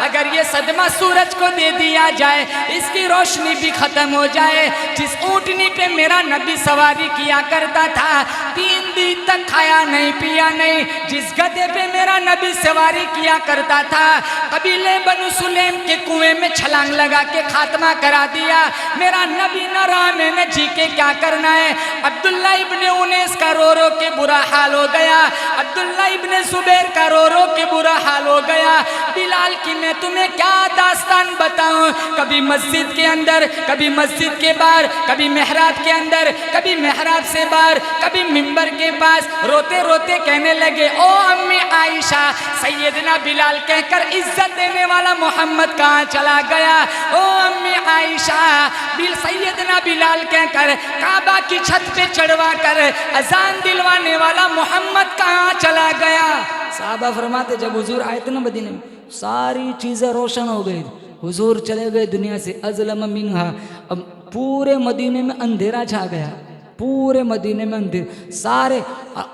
अगर ये सदमा सूरज को दे दिया जाए इसकी रोशनी भी खत्म हो जाए। जिस ऊँटनी पे मेरा नबी सवारी किया करता था 3 दिन तक खाया नहीं पिया नहीं, जिस गधे पे मेरा नबी सवारी किया करता था कबीले बनु सुलेम के कुएं में छलांग लगा के खात्मा करा दिया। मेरा नबी न रहा, मैंने जी के क्या करना है। अब्दुल्ला इब्ने उनैस का रो रो के बुरा हाल हो गया, अब्दुल्ला इब्ने जुबैर का रो रो के बुरा हाल हो गया। बिलाल की मैं तुम्हें क्या दास्तान बताऊं, कभी मस्जिद के अंदर, कभी मस्जिद के बाहर, कभी मेहराब के अंदर, कभी मेहराब से बाहर, कभी मिंबर के पास रोते रोते कहने लगे, ओ अम्मी आयशा, सैयदना बिलाल कहकर इज्जत देने वाला मोहम्मद कहाँ चला गया। ओ अम्मी आयशा, सैयदना बिलाल कहकर काबा की छत पे चढ़वा कर अजान दिलवाने वाला मोहम्मद कहाँ चला गया। साहबा फरमाते जब हुजूर आए थे ना मदीने में सारी चीज़ें रोशन हो गई, हुजूर चले गए दुनिया से, अज़लम मिन्हा, अब पूरे मदीने में अंधेरा छा गया, पूरे मदीने में अंधेर सारे।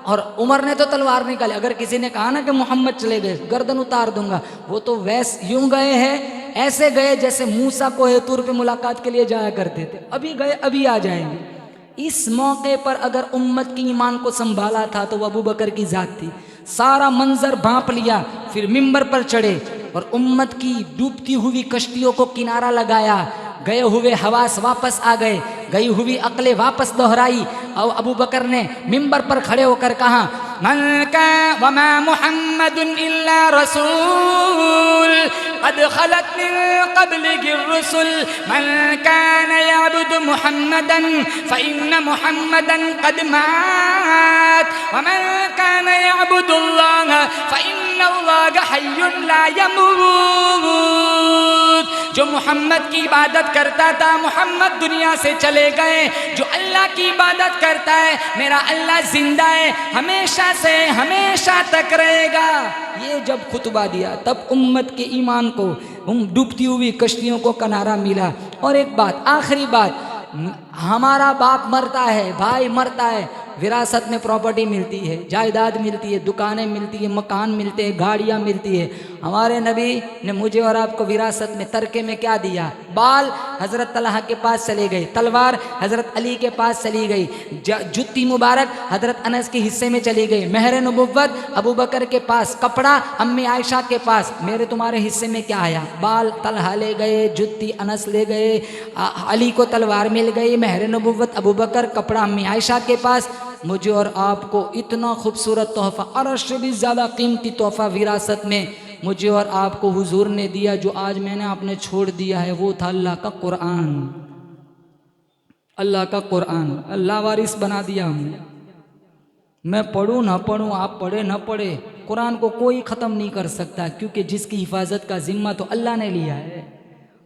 और उमर ने तो तलवार निकाली, अगर किसी ने कहा ना कि मोहम्मद चले गए गर्दन उतार दूंगा, वो तो वैस यूं गए हैं, ऐसे गए जैसे मूसा को हेतूर पे मुलाकात के लिए जाया करते थे, अभी गए अभी आ जाएंगे। इस मौके पर अगर उम्मत की ईमान को संभाला था तो अबू बकर की जात थी। सारा मंजर भांप लिया, फिर मिंबर पर चढ़े और उम्मत की डूबती हुई कश्तियों को किनारा लगाया। गए हुए हवास वापस आ गए, गई हुई अक्लें वापस दोहराई। और अबू बकर ने मिंबर पर खड़े होकर कहा, मन का वमा मुहम्मदुन इल्ला रसूल कद खलत मिन क़ब्लिहि रुसुल मन कान यअबुदु मुहम्मदन फ़इन्न मुहम्मदन कद मात वमन कान यअबुदुल्लाह फ़इन्नल्लाह हय्युन ला यमूत। जो मोहम्मद की इबादत करता था मोहम्मद दुनिया से चले गए, जो अल्लाह की इबादत करता है मेरा अल्लाह जिंदा है, हमेशा से हमेशा तक रहेगा। ये जब खुतबा दिया तब उम्मत के ईमान को डूबती हुई कश्तियों को किनारा मिला। और एक बात, आखिरी बात, हमारा बाप मरता है, भाई मरता है, विरासत में प्रॉपर्टी मिलती है, जायदाद मिलती है, दुकानें मिलती है, मकान मिलते हैं, गाड़ियाँ मिलती है। हमारे नबी ने मुझे और आपको विरासत में तरके में क्या दिया? बाल हज़रत तलहा के पास चले गए, तलवार हज़रत अली के पास चली गई, जुत्ती मुबारक हज़रत अनस के हिस्से में चली गई, महर नबुव्वत अबू बकर के पास, कपड़ा अम्मी आयशा के पास। मेरे तुम्हारे हिस्से में क्या आया? बाल तलहा ले गए, जुत्ती अनस ले गए, अली को तलवार मिल गई, महर नबुव्वत अबू बकर, कपड़ा अम्मी आयशा के पास। मुझे और आपको इतना खूबसूरत तोहफ़ा, अर्श से भी ज़्यादा कीमती तोहफ़ा विरासत में मुझे और आपको हुजूर ने दिया, जो आज मैंने आपने छोड़ दिया है, वो था अल्लाह का कुरान। अल्लाह का कुरान अल्लाह वारिस बना दिया हमने। मैं पढ़ूँ ना पढ़ूँ, आप पढ़े ना पढ़े, कुरान को कोई ख़त्म नहीं कर सकता, क्योंकि जिसकी हिफाजत का ज़िम्मा तो अल्लाह ने लिया है।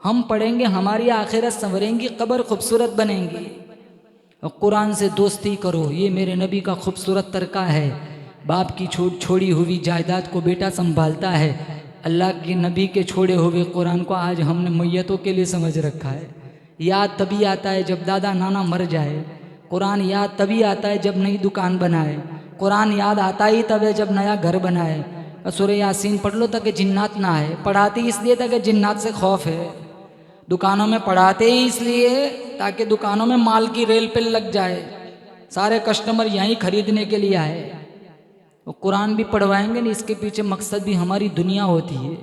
हम पढ़ेंगे, हमारी आखिरत संवरेंगी, कब्र खूबसूरत बनेंगी। और कुरान से दोस्ती करो, ये मेरे नबी का खूबसूरत तरका है। बाप की छोड़ी हुई जायदाद को बेटा संभालता है। अल्लाह के नबी के छोड़े हुए कुरान को आज हमने मैयतों के लिए समझ रखा है। याद तभी आता है जब दादा नाना मर जाए, कुरान याद तभी आता है जब नई दुकान बनाए, कुरान याद आता ही तब है जब नया घर बनाए। सूरह यासीन पढ़ लो ताकि जिन्नात ना आए, पढ़ाते इसलिए ताकि जिन्नात से खौफ है। दुकानों में पढ़ाते ही इसलिए ताकि दुकानों में माल की रेल पे लग जाए, सारे कस्टमर यहीं खरीदने के लिए आए। वो कुरान भी पढ़वाएंगे नहीं, इसके पीछे मकसद भी हमारी दुनिया होती है।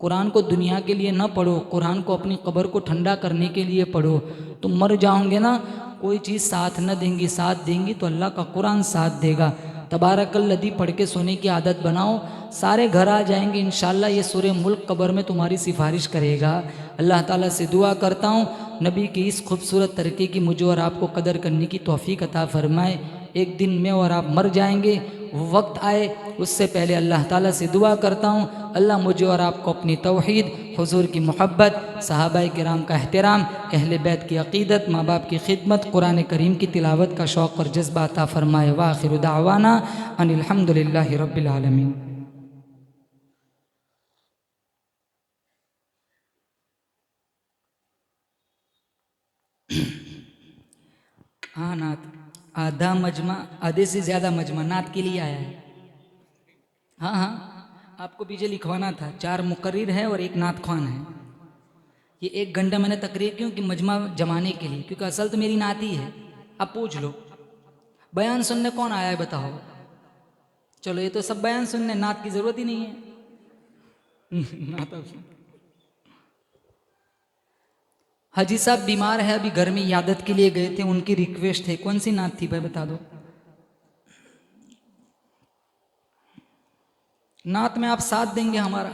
कुरान को दुनिया के लिए न पढ़ो, कुरान को अपनी कब्र को ठंडा करने के लिए पढ़ो। तुम मर जाओगे ना, कोई चीज़ साथ न देंगी, साथ देंगी तो अल्लाह का कुरान साथ देगा। तबारकल्लज़ी पढ़ के सोने की आदत बनाओ, सारे घर आ जाएंगे इंशाल्लाह। ये सूरह मुल्क कब्र में तुम्हारी सिफारिश करेगा। अल्लाह ताला से दुआ करता हूँ नबी की इस खूबसूरत तरीके की मुझे और आपको कदर करने की तौफीक अता फरमाए। एक दिन मैं और आप मर जाएंगे, वो वक्त आए, उससे पहले अल्लाह ताला से दुआ करता हूँ अल्लाह मुझे और आपको अपनी तौहीद, हुजूर की मोहब्बत, सहाबाए किराम का एहतराम, अहले बैत की अक़ीदत, माँ बाप की खिदमत, कुरान करीम की तिलावत का शौक़ और जज्बा अता फरमाए। व आखिरु दावाना अनिल हम्दुलिल्लाहि रब्बिल आलमीन। हाँ नात, आधा मजमा, आधे से ज़्यादा मजमा नात के लिए आया है। हाँ हाँ, आपको पीछे लिखवाना था, 4 मुकर्रिर है और 1 नात ख्वान है। ये 1 घंटा मैंने तकरीर क्यों कि मजमा जमाने के लिए, क्योंकि असल तो मेरी नात ही है। अब पूछ लो, बयान सुनने कौन आया है बताओ? चलो ये तो सब बयान सुनने, नात की ज़रूरत ही नहीं है। नात अब हाजी साहब बीमार है, अभी घर में यादत के लिए गए थे, उनकी रिक्वेस्ट है, कौन सी नात थी भाई बता दो। नात में आप साथ देंगे हमारा?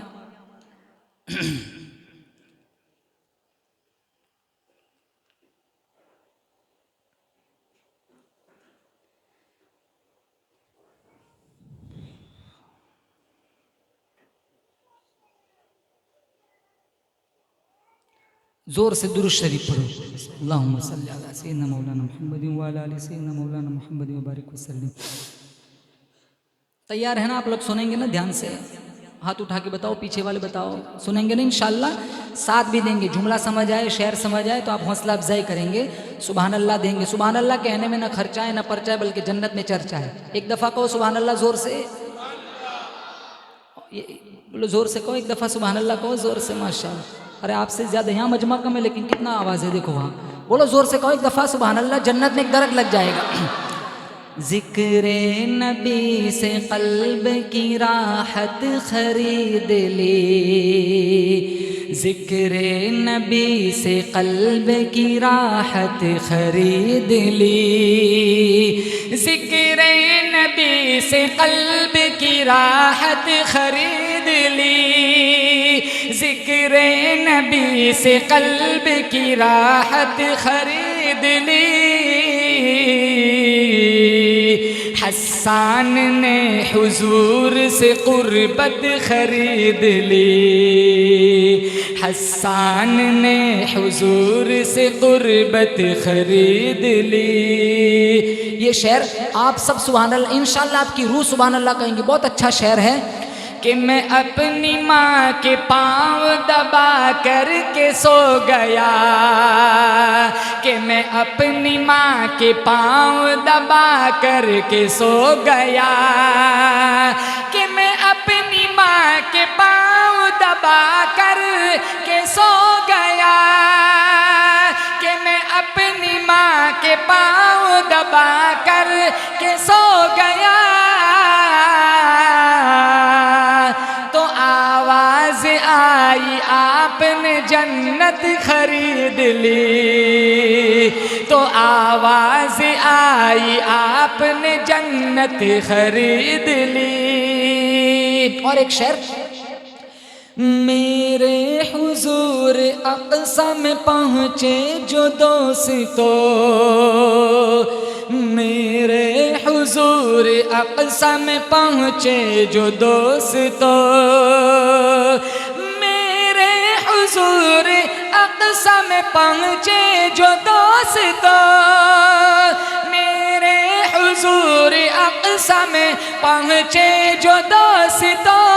जोर से दुरूद शरीफ पढ़ो। अल्लाहुम्मा सल्ली अला सय्यिदना मौलाना मुहम्मदिन व अला आलि सय्यिदना मौलाना मुहम्मदिन व बारिक वसल्लिम। तैयार है ना आप लोग? सुनेंगे ना ध्यान से? हाथ उठा के बताओ, पीछे वाले बताओ, सुनेंगे ना इंशाल्लाह? साथ भी देंगे, जुमला समझ आए, शेर समझ आए तो आप हौसला अफजाई करेंगे, सुबहान अल्लाह देंगे। सुबहान अल्लाह कहने में ना खर्चा है ना पर्चा है, बल्कि जन्नत में चर्चा है। एक दफ़ा कहो सुबहान अल्लाह जोर से, बोलो जोर से कहो, एक दफ़ा सुबहान अल्लाह कहो जोर से। माशाअल्लाह, अरे आपसे ज़्यादा यहाँ मजमा कम है लेकिन कितना आवाज़ है, देखो वहाँ। बोलो जोर से कहो एक दफ़ा सुबहान अल्लाह, जन्नत में एक दरक लग जाएगा। ज़िक्र नबी से क़ल्ब की राहत खरीद ली, ज़िक्र नबी से क़ल्ब की राहत खरीद ली, ज़िक्र नबी से क़ल्ब की राहत खरीद ली, ज़िक्र नबी से क़ल्ब की राहत खरीद ली। हस्सान ने हुजूर से क़ुर्बत खरीद ली, हस्सान ने हुजूर से क़ुर्बत खरीद ली। ये शेर आप सब सुभान अल्लाह, इंशाअल्लाह आपकी रूह सुभान अल्लाह कहेंगे। बहुत अच्छा शेर है कि मैं अपनी माँ के पाँव दबा करके सो गया, कि मैं अपनी माँ के पाँव दबा करके सो गया, कि मैं अपनी माँ के पाँव दबा करके सो गया, कि मैं अपनी माँ के पाँव दबा करके सो गया। तो आवाज आई आपने जन्नत खरीद ली, तो आवाज आई आपने जन्नत खरीद ली। और एक शेर, मेरे हुजूर अक़सा में पहुँचे जो दोस्तों, मेरे हुजूर अक़सा में पहुँचे जो दोस्तों, मेरे हुजूर अक़सा में पहुँचे जो दोस्तों, मेरे हुजूर अक़सा में पहुँचे जो दोस्तों,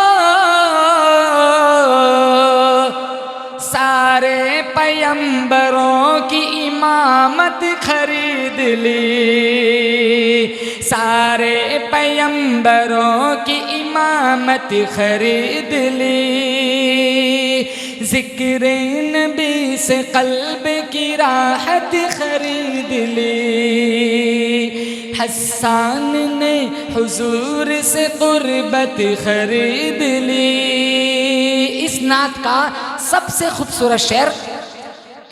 सारे पैगंबरों की इमामत खरीद ली, सारे पैगंबरों की इमामत खरीद ली, ज़िक्र नबी से क़ल्ब की राहत खरीद ली, हस्सान ने हुजूर से क़ुर्बत खरीद ली। इस नात का सबसे खूबसूरत शेर,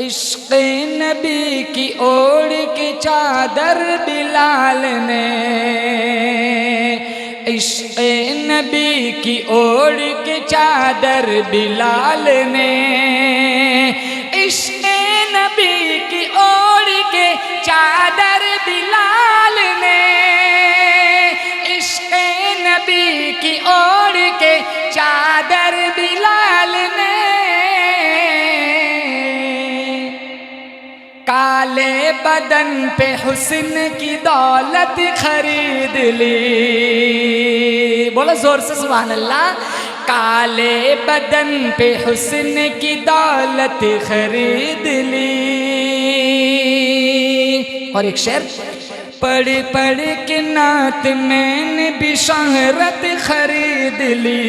इश्क़ नबी की ओढ़ के चादर बिलाल ने, इश्क़ नबी की ओढ़ के चादर बिलाल ने, इश्क़ नबी की ओढ़ के चादर बिलाल ने, इश्क़ नबी की ओढ़ के चादर बिलाल ने, काले बदन पे हुस्न की दौलत खरीद ली। बोलो जोर से सुभान अल्लाह। काले बदन पे हुस्न की दौलत खरीद ली। और एक शेर, पढ़ पढ़ के नात मैंने भी शोहरत खरीद ली,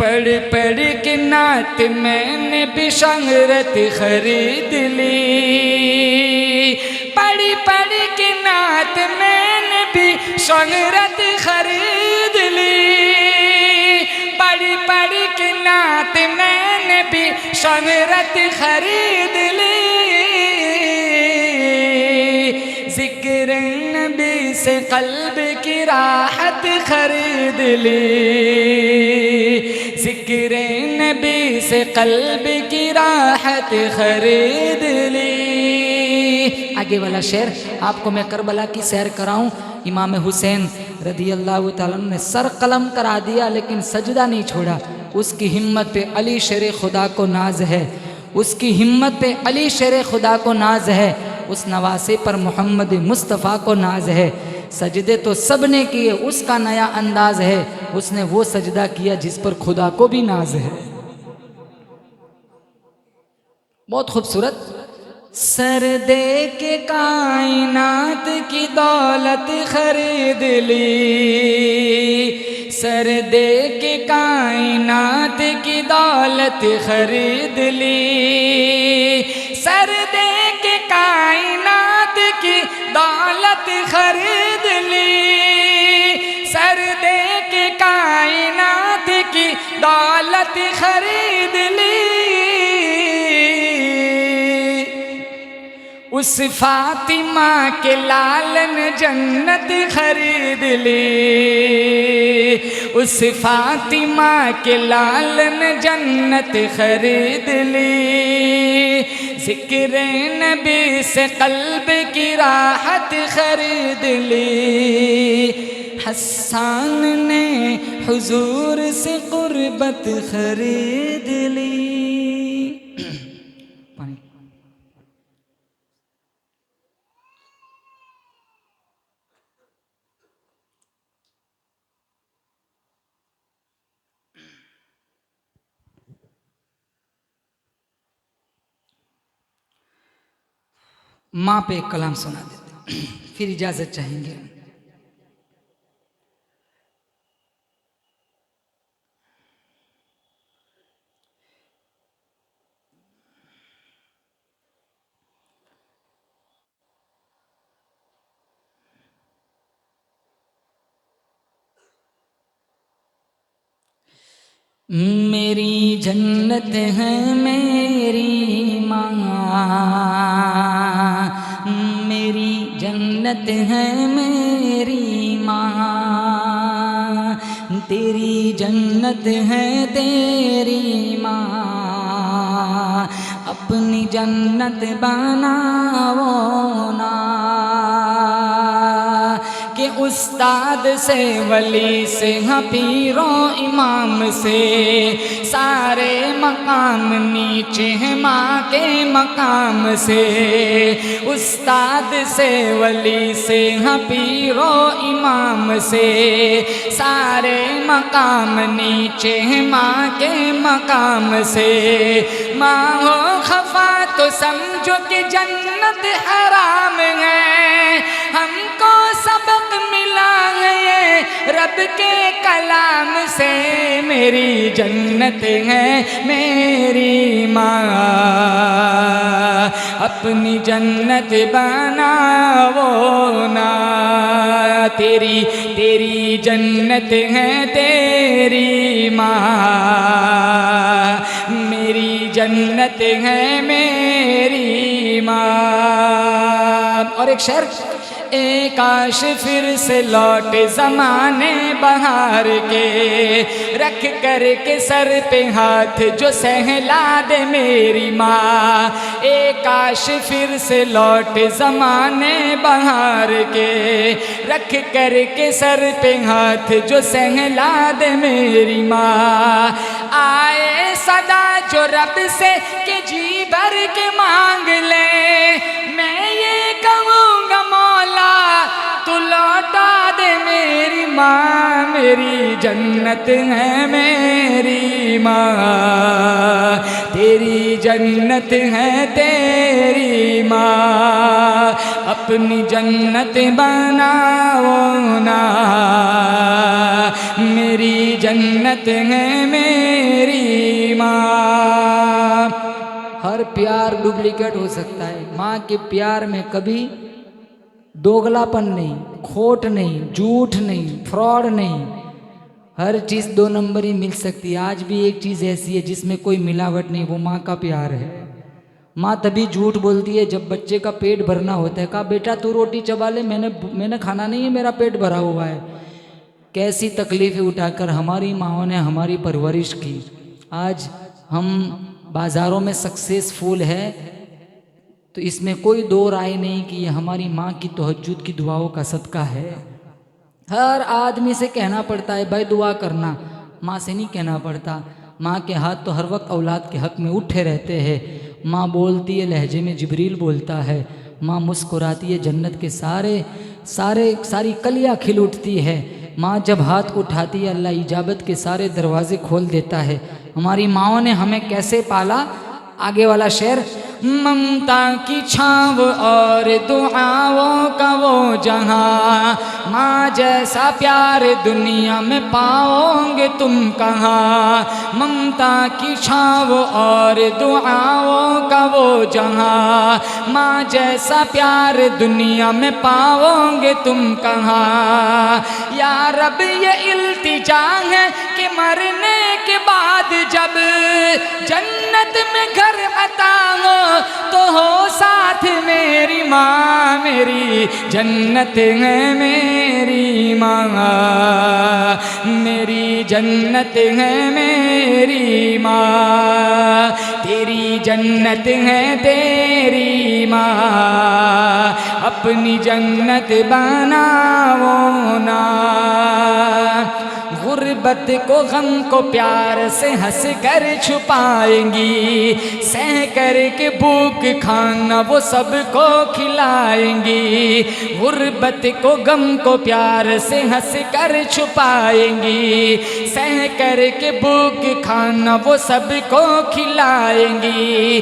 पढ़ पढ़ के नात मैंने भी शोहरत खरीद ली, पढ़ पढ़ के नात मैंने भी शोहरत खरीद ली, पढ़ पढ़ के नात मैंने भी शोहरत खरीद ली। ज़िक्र नबी से क़ल्ब की राहत खरीद ली, ज़िक्र नबी से क़ल्ब की राहत खरीद ली। आगे वाला शेर आपको मैं करबला की सैर कराऊं। इमाम हुसैन रदी अल्लाह तआला ने सर कलम करा दिया लेकिन सजदा नहीं छोड़ा। उसकी हिम्मत पे अली शेर खुदा को नाज है, उसकी हिम्मत पे अली शेर खुदा को नाज है, उस नवासे पर मोहम्मद मुस्तफ़ा को नाज है। सजदे तो सब ने किए, उसका नया अंदाज है, उसने वो सजदा किया जिस पर खुदा को भी नाज है। बहुत खूबसूरत। सर दे के कायनात की दौलत खरीद ली, सर दे के कायनात की दौलत खरीद ली, सर दे के कायनात की दौलत खरीद ली, सर दे के कायनात की दौलत खरीद ली। उस फातिमा के लाल ने जन्नत खरीद ली, उस फातिमा के लाल ने जन्नत खरीद ली। ज़िक्र नबी से क़ल्ब की राहत खरीद ली, हस्सान ने हुजूर से क़ुर्बत खरीद ली। माँ पे एक कलाम सुना देते हैं, फिर इजाज़त चाहेंगे। मेरी जन्नत है मेरी माँ, मेरी जन्नत है मेरी माँ, तेरी जन्नत है तेरी माँ, अपनी जन्नत बनाओ ना। कि उस्ताद से वली से पीरों इमाम से सारे मकाम नीचे हैं माँ के मकाम से। उस्ताद से वली से पीरों इमाम से सारे मकाम नीचे हैं माँ के मकाम से। माँ हो खफा तो समझो कि जन्नत हराम है, हमको सबक मिला है ये रब के कलाम से। मेरी जन्नत है मेरी माँ, अपनी जन्नत बनाओ ना। तेरी जन्नत है तेरी माँ, मेरी जन्नत है मेरी माँ। और एक शेर, ए काश फिर से लौटे ज़माने बहार के, रख कर के सर पे हाथ जो सहला दे मेरी माँ। ए काश फिर से लौटे ज़माने बहार के, रख कर के सर पे हाथ जो सहला दे मेरी माँ। आए सदा जो रब से कि जी भर के मांग ले, मैं ये कहूँगा मौला तू लौटा दे मेरी माँ। मेरी जन्नत है मेरी माँ, तेरी जन्नत है तेरी माँ, अपनी जन्नत बनाओ ना। मेरी जन्नत है मेरी माँ। हर प्यार डुप्लीकेट हो सकता है, माँ के प्यार में कभी दोगलापन नहीं, खोट नहीं, झूठ नहीं, फ्रॉड नहीं, हर चीज़ दो नंबर ही मिल सकती है। आज भी एक चीज़ ऐसी है जिसमें कोई मिलावट नहीं, वो माँ का प्यार है। माँ तभी झूठ बोलती है जब बच्चे का पेट भरना होता है। कहा बेटा तू रोटी चबा ले, मैंने खाना नहीं है, मेरा पेट भरा हुआ है। कैसी तकलीफ़ें उठाकर हमारी माँओं ने हमारी परवरिश की। आज हम बाज़ारों में सक्सेसफुल है तो इसमें कोई दो राय नहीं कि ये हमारी माँ की तहज्जुद की दुआओं का सदका है। हर आदमी से कहना पड़ता है भाई दुआ करना, माँ से नहीं कहना पड़ता। माँ के हाथ तो हर वक्त औलाद के हक़ में उठे रहते हैं। माँ बोलती है लहजे में जिब्रील बोलता है, माँ मुस्कुराती है जन्नत के सारी कलियाँ खिल उठती है। माँ जब हाथ उठाती है अल्लाह इजाबत के सारे दरवाजे खोल देता है। हमारी माँओं ने हमें कैसे पाला, आगे वाला शेर, ममता की छाँव और दुआओं का वो जहाँ, माँ जैसा प्यार दुनिया में पाओगे तुम कहाँ। ममता की छाँव और दुआओं का वो जहाँ, माँ जैसा प्यार दुनिया में पाओगे तुम कहाँ। या रब ये इल्तिजा है कि मरने के बाद जब जन्नत में घर अता हो तो हो साथ मेरी माँ। मेरी जन्नत है मेरी माँ, मेरी जन्नत है मेरी माँ, तेरी जन्नत है तेरी माँ, अपनी जन्नत बनाओ ना। गुर्बत को गम को प्यार से हंस कर छुपाएंगी, सह कर के भूख खाना वो सबको खिलाएंगी। गुर्बत को गम को प्यार से हंस कर छुपाएंगी, सह कर के भूख खाना वो सबको खिलाएंगी।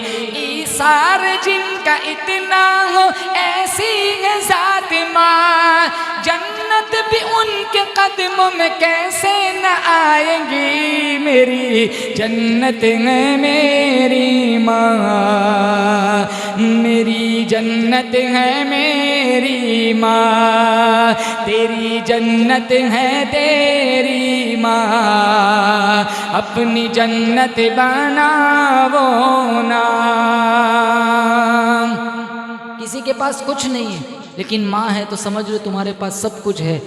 निसार जिनका इतना हो ऐसी है ज़ात माँ, जन्नत भी उनके कदमों में कैसे न आएंगी। मेरी जन्नत है मेरी माँ, मेरी जन्नत है मेरी माँ, तेरी जन्नत है तेरी माँ, अपनी जन्नत बनावो ना। किसी के पास कुछ नहीं है लेकिन माँ है तो समझ लो तुम्हारे पास सब कुछ है।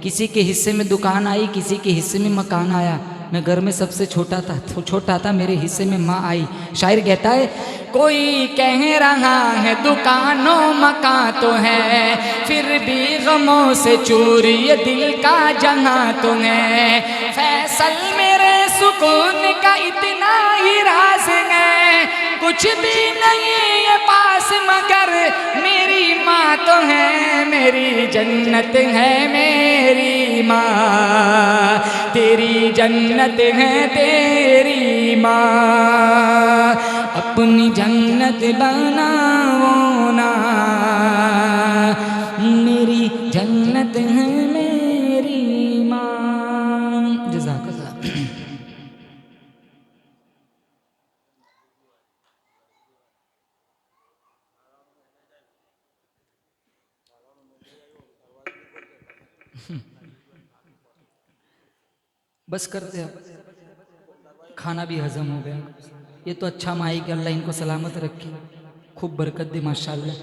किसी के हिस्से में दुकान आई, किसी के हिस्से में मकान आया, मैं घर में सबसे छोटा था, मेरे हिस्से में माँ आई। शायर कहता है कोई कह रहा है दुकानों मकान तो है, फिर भी गमों से चूर ये दिल का जहां तो है। फैसल मेरे सुकून का इतना ही राज है, कुछ भी नहीं है पास मगर मेरी माँ तो है। मेरी जन्नत है मेरी माँ, तेरी जन्नत है तेरी माँ, अपनी जन्नत बनाओ ना। मेरी जन्नत है मेरी माँ। जज़ाकल्लाह। बस करते अब, खाना भी हजम हो गया। ये तो अच्छा माइक है, अल्लाह इनको सलामत रखे, खूब बरकत दे माशाल्लाह।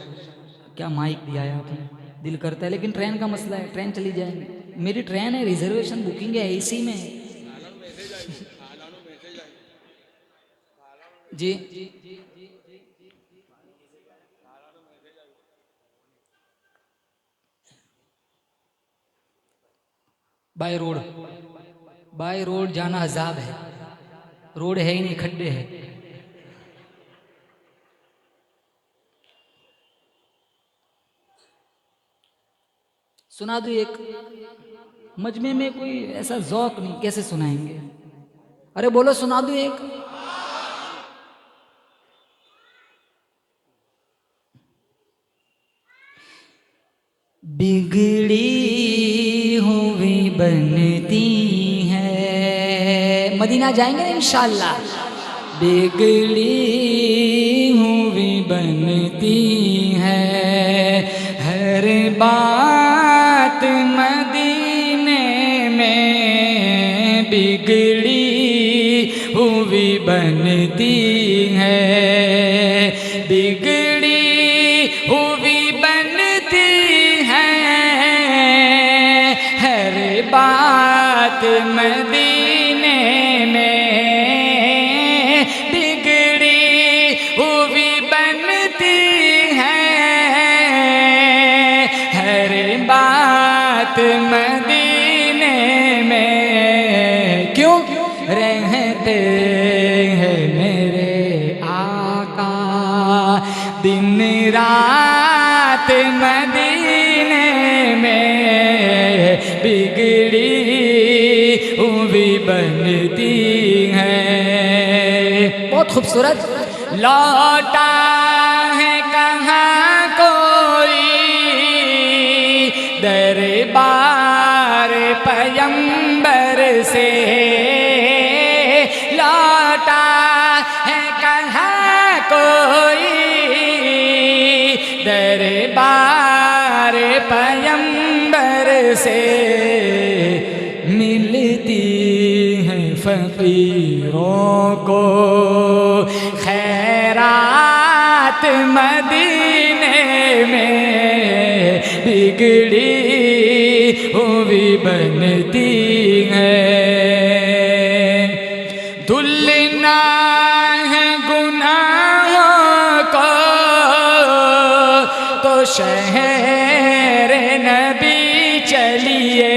क्या माइक दिया है आपने, दिल करता है। लेकिन ट्रेन का मसला है, ट्रेन चली जाएंगे। मेरी ट्रेन है, रिजर्वेशन बुकिंग है, एसी में जी। बाय रोड जाना अजाब है, रोड है ही नहीं, खड्डे हैं। सुना दो एक, मजमे में कोई ऐसा ज़ौक नहीं, कैसे सुनाएंगे? अरे बोलो, सुना दो एक। बिगड़ी हुई बनती है, मदीना जाएंगे इंशाअल्लाह। बिगड़ी हुई बनती है हर बात मदीने में, बिगड़ी हुई बनती है, बिगड़ी हुई बनती है हर बात मदीने में, बिगड़ी हुई बनती है हर बात मदीने में। क्यों रहते हैं मेरे आका दिन रात मदीने में, बिगड़ी हुई बनती है। बहुत खूबसूरत। लौटा है कहाँ कोई दरबार पैगंबर से, लौटा है कहाँ कोई दरबार पैगंबर से, मिलती है फकीरों को खैरात मदीने में, बिगड़ी हुई बनती है। दुलना है गुनाहों को तो शहर नबी चलिए,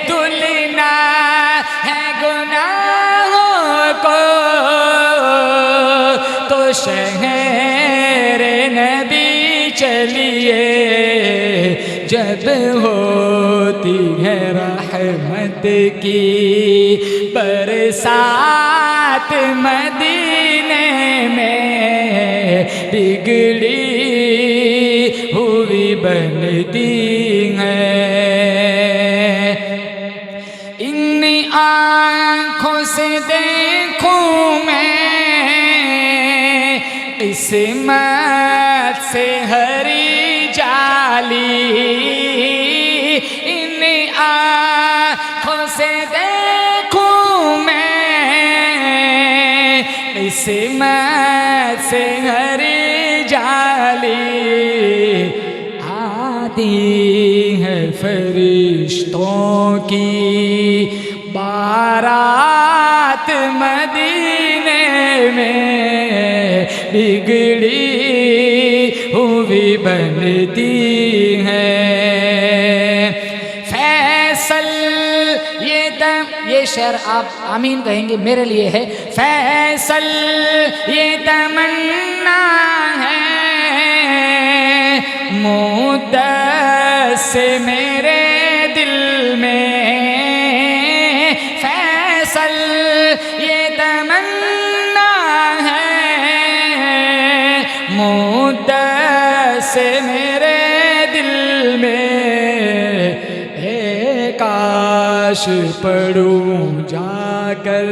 दुलना है गुनाहों को तो शहर नबी चलिए, जब होती है रहमत की बरसात मदीने में, बिगड़ी हुई बनती है। इन आँखों से देखूं मैं किस्मत से हरी जाली, इन आँखों से देखूं मैं किस्मत से हरी जाली। आती है फरिश्तों की बारात मदीने में, बिगड़ी हुई बनती है। फैसल ये शेर आप आमीन कहेंगे मेरे लिए है। फैसल ये तमन्ना है मुद्दत से मेरे दिल में, फैसल ये तमन्ना है मुद्दत से मेरे दिल में। काश पढ़ूं जाकर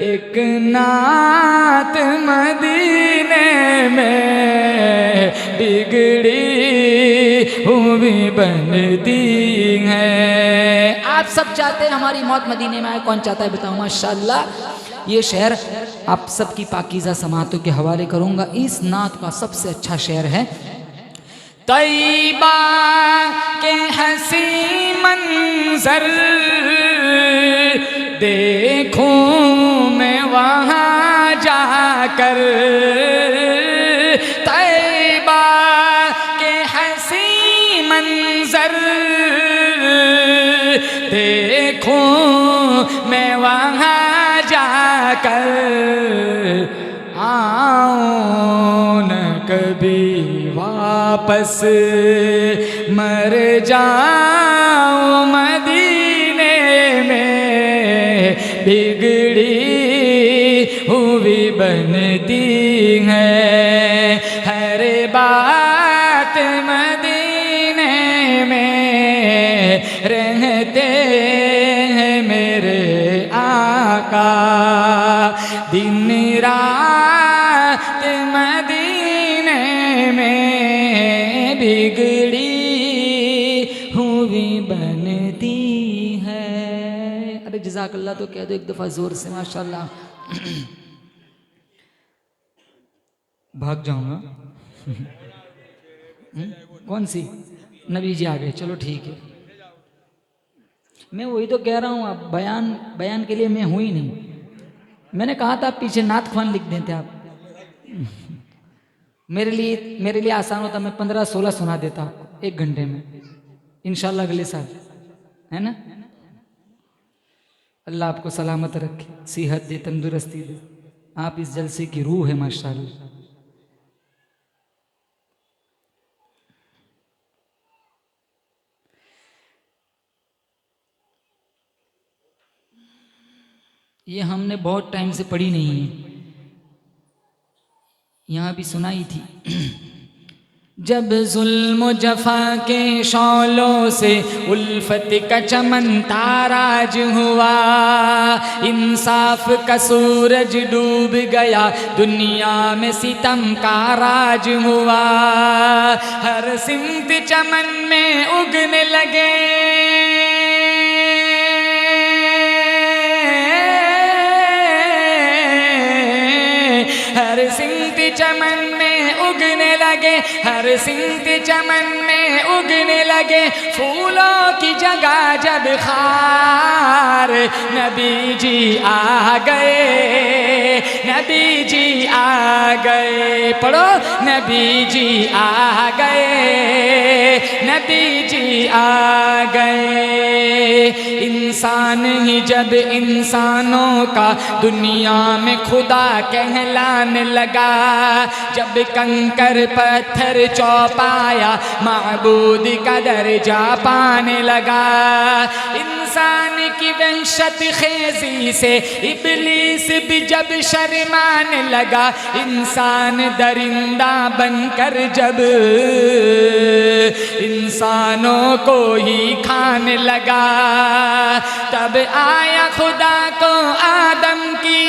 एक नात मदीने में, बिगड़ी हुई बनती है। आप सब चाहते हैं हमारी मौत मदीने में आए, कौन चाहता है बताओ। माशाल्लाह ये शेर आप सबकी पाकीज़ा समातों के हवाले करूँगा। इस नात का सबसे अच्छा शेर है, तैबा के हंसी मंजर देखूं मैं वहाँ जाकर, तैबा के हंसी मंजर देखूं मैं वहाँ जाकर। आऊं न कभी वापस मर जाऊं मदीने में, बिगड़ी हुई बनती है। हर बात मदीने में रहते हैं मेरे आका, दिन रात मदीने में बिगड़ी हुई बनती है। अरे जज़ाकल्लाह तो कह दो एक दफ़ा ज़ोर से माशाल्लाह। भाग जाऊंगा कौन सी? नबी जी आ गए, चलो ठीक है। मैं वही तो कह रहा हूँ, आप बयान के लिए मैं हूँ ही नहीं। मैंने कहा था पीछे नात ख्वान लिख देते आप, मेरे लिए आसान होता, मैं 15-16 सुना देता आपको 1 घंटे में, इंशाल्लाह अगले साल, है ना। अल्लाह आपको सलामत रखे, सेहत दे, तंदुरुस्ती दे। आप इस जलसे की रूह है माशाल्लाह। ये हमने बहुत टाइम से पढ़ी नहीं है, यहाँ भी सुनाई थी। जब जुल्म जफा के शौलों से उल्फत का चमन ताराज हुआ, इंसाफ का सूरज डूब गया, दुनिया में सितम का राज हुआ। हर सिमत चमन में उगने लगे हर सिमत चमन में उगने लगे, हर सिमत चमन में उगने लगे फूलों की जगह जब खार। नबी जी आ गए, नबी जी आ गए, पढ़ो नबी जी आ गए, नबी जी आ गए। इन इंसान ही जब इंसानों का दुनिया में खुदा कहलाने लगा, जब कंकर पत्थर चौपाया माबूद का दर्जा पाने लगा। इंसान की वहशत खेजी से इब्लीस भी जब शर्माने लगा, इंसान दरिंदा बनकर जब इंसानों को ही खाने लगा, तब आया खुदा को आदम की,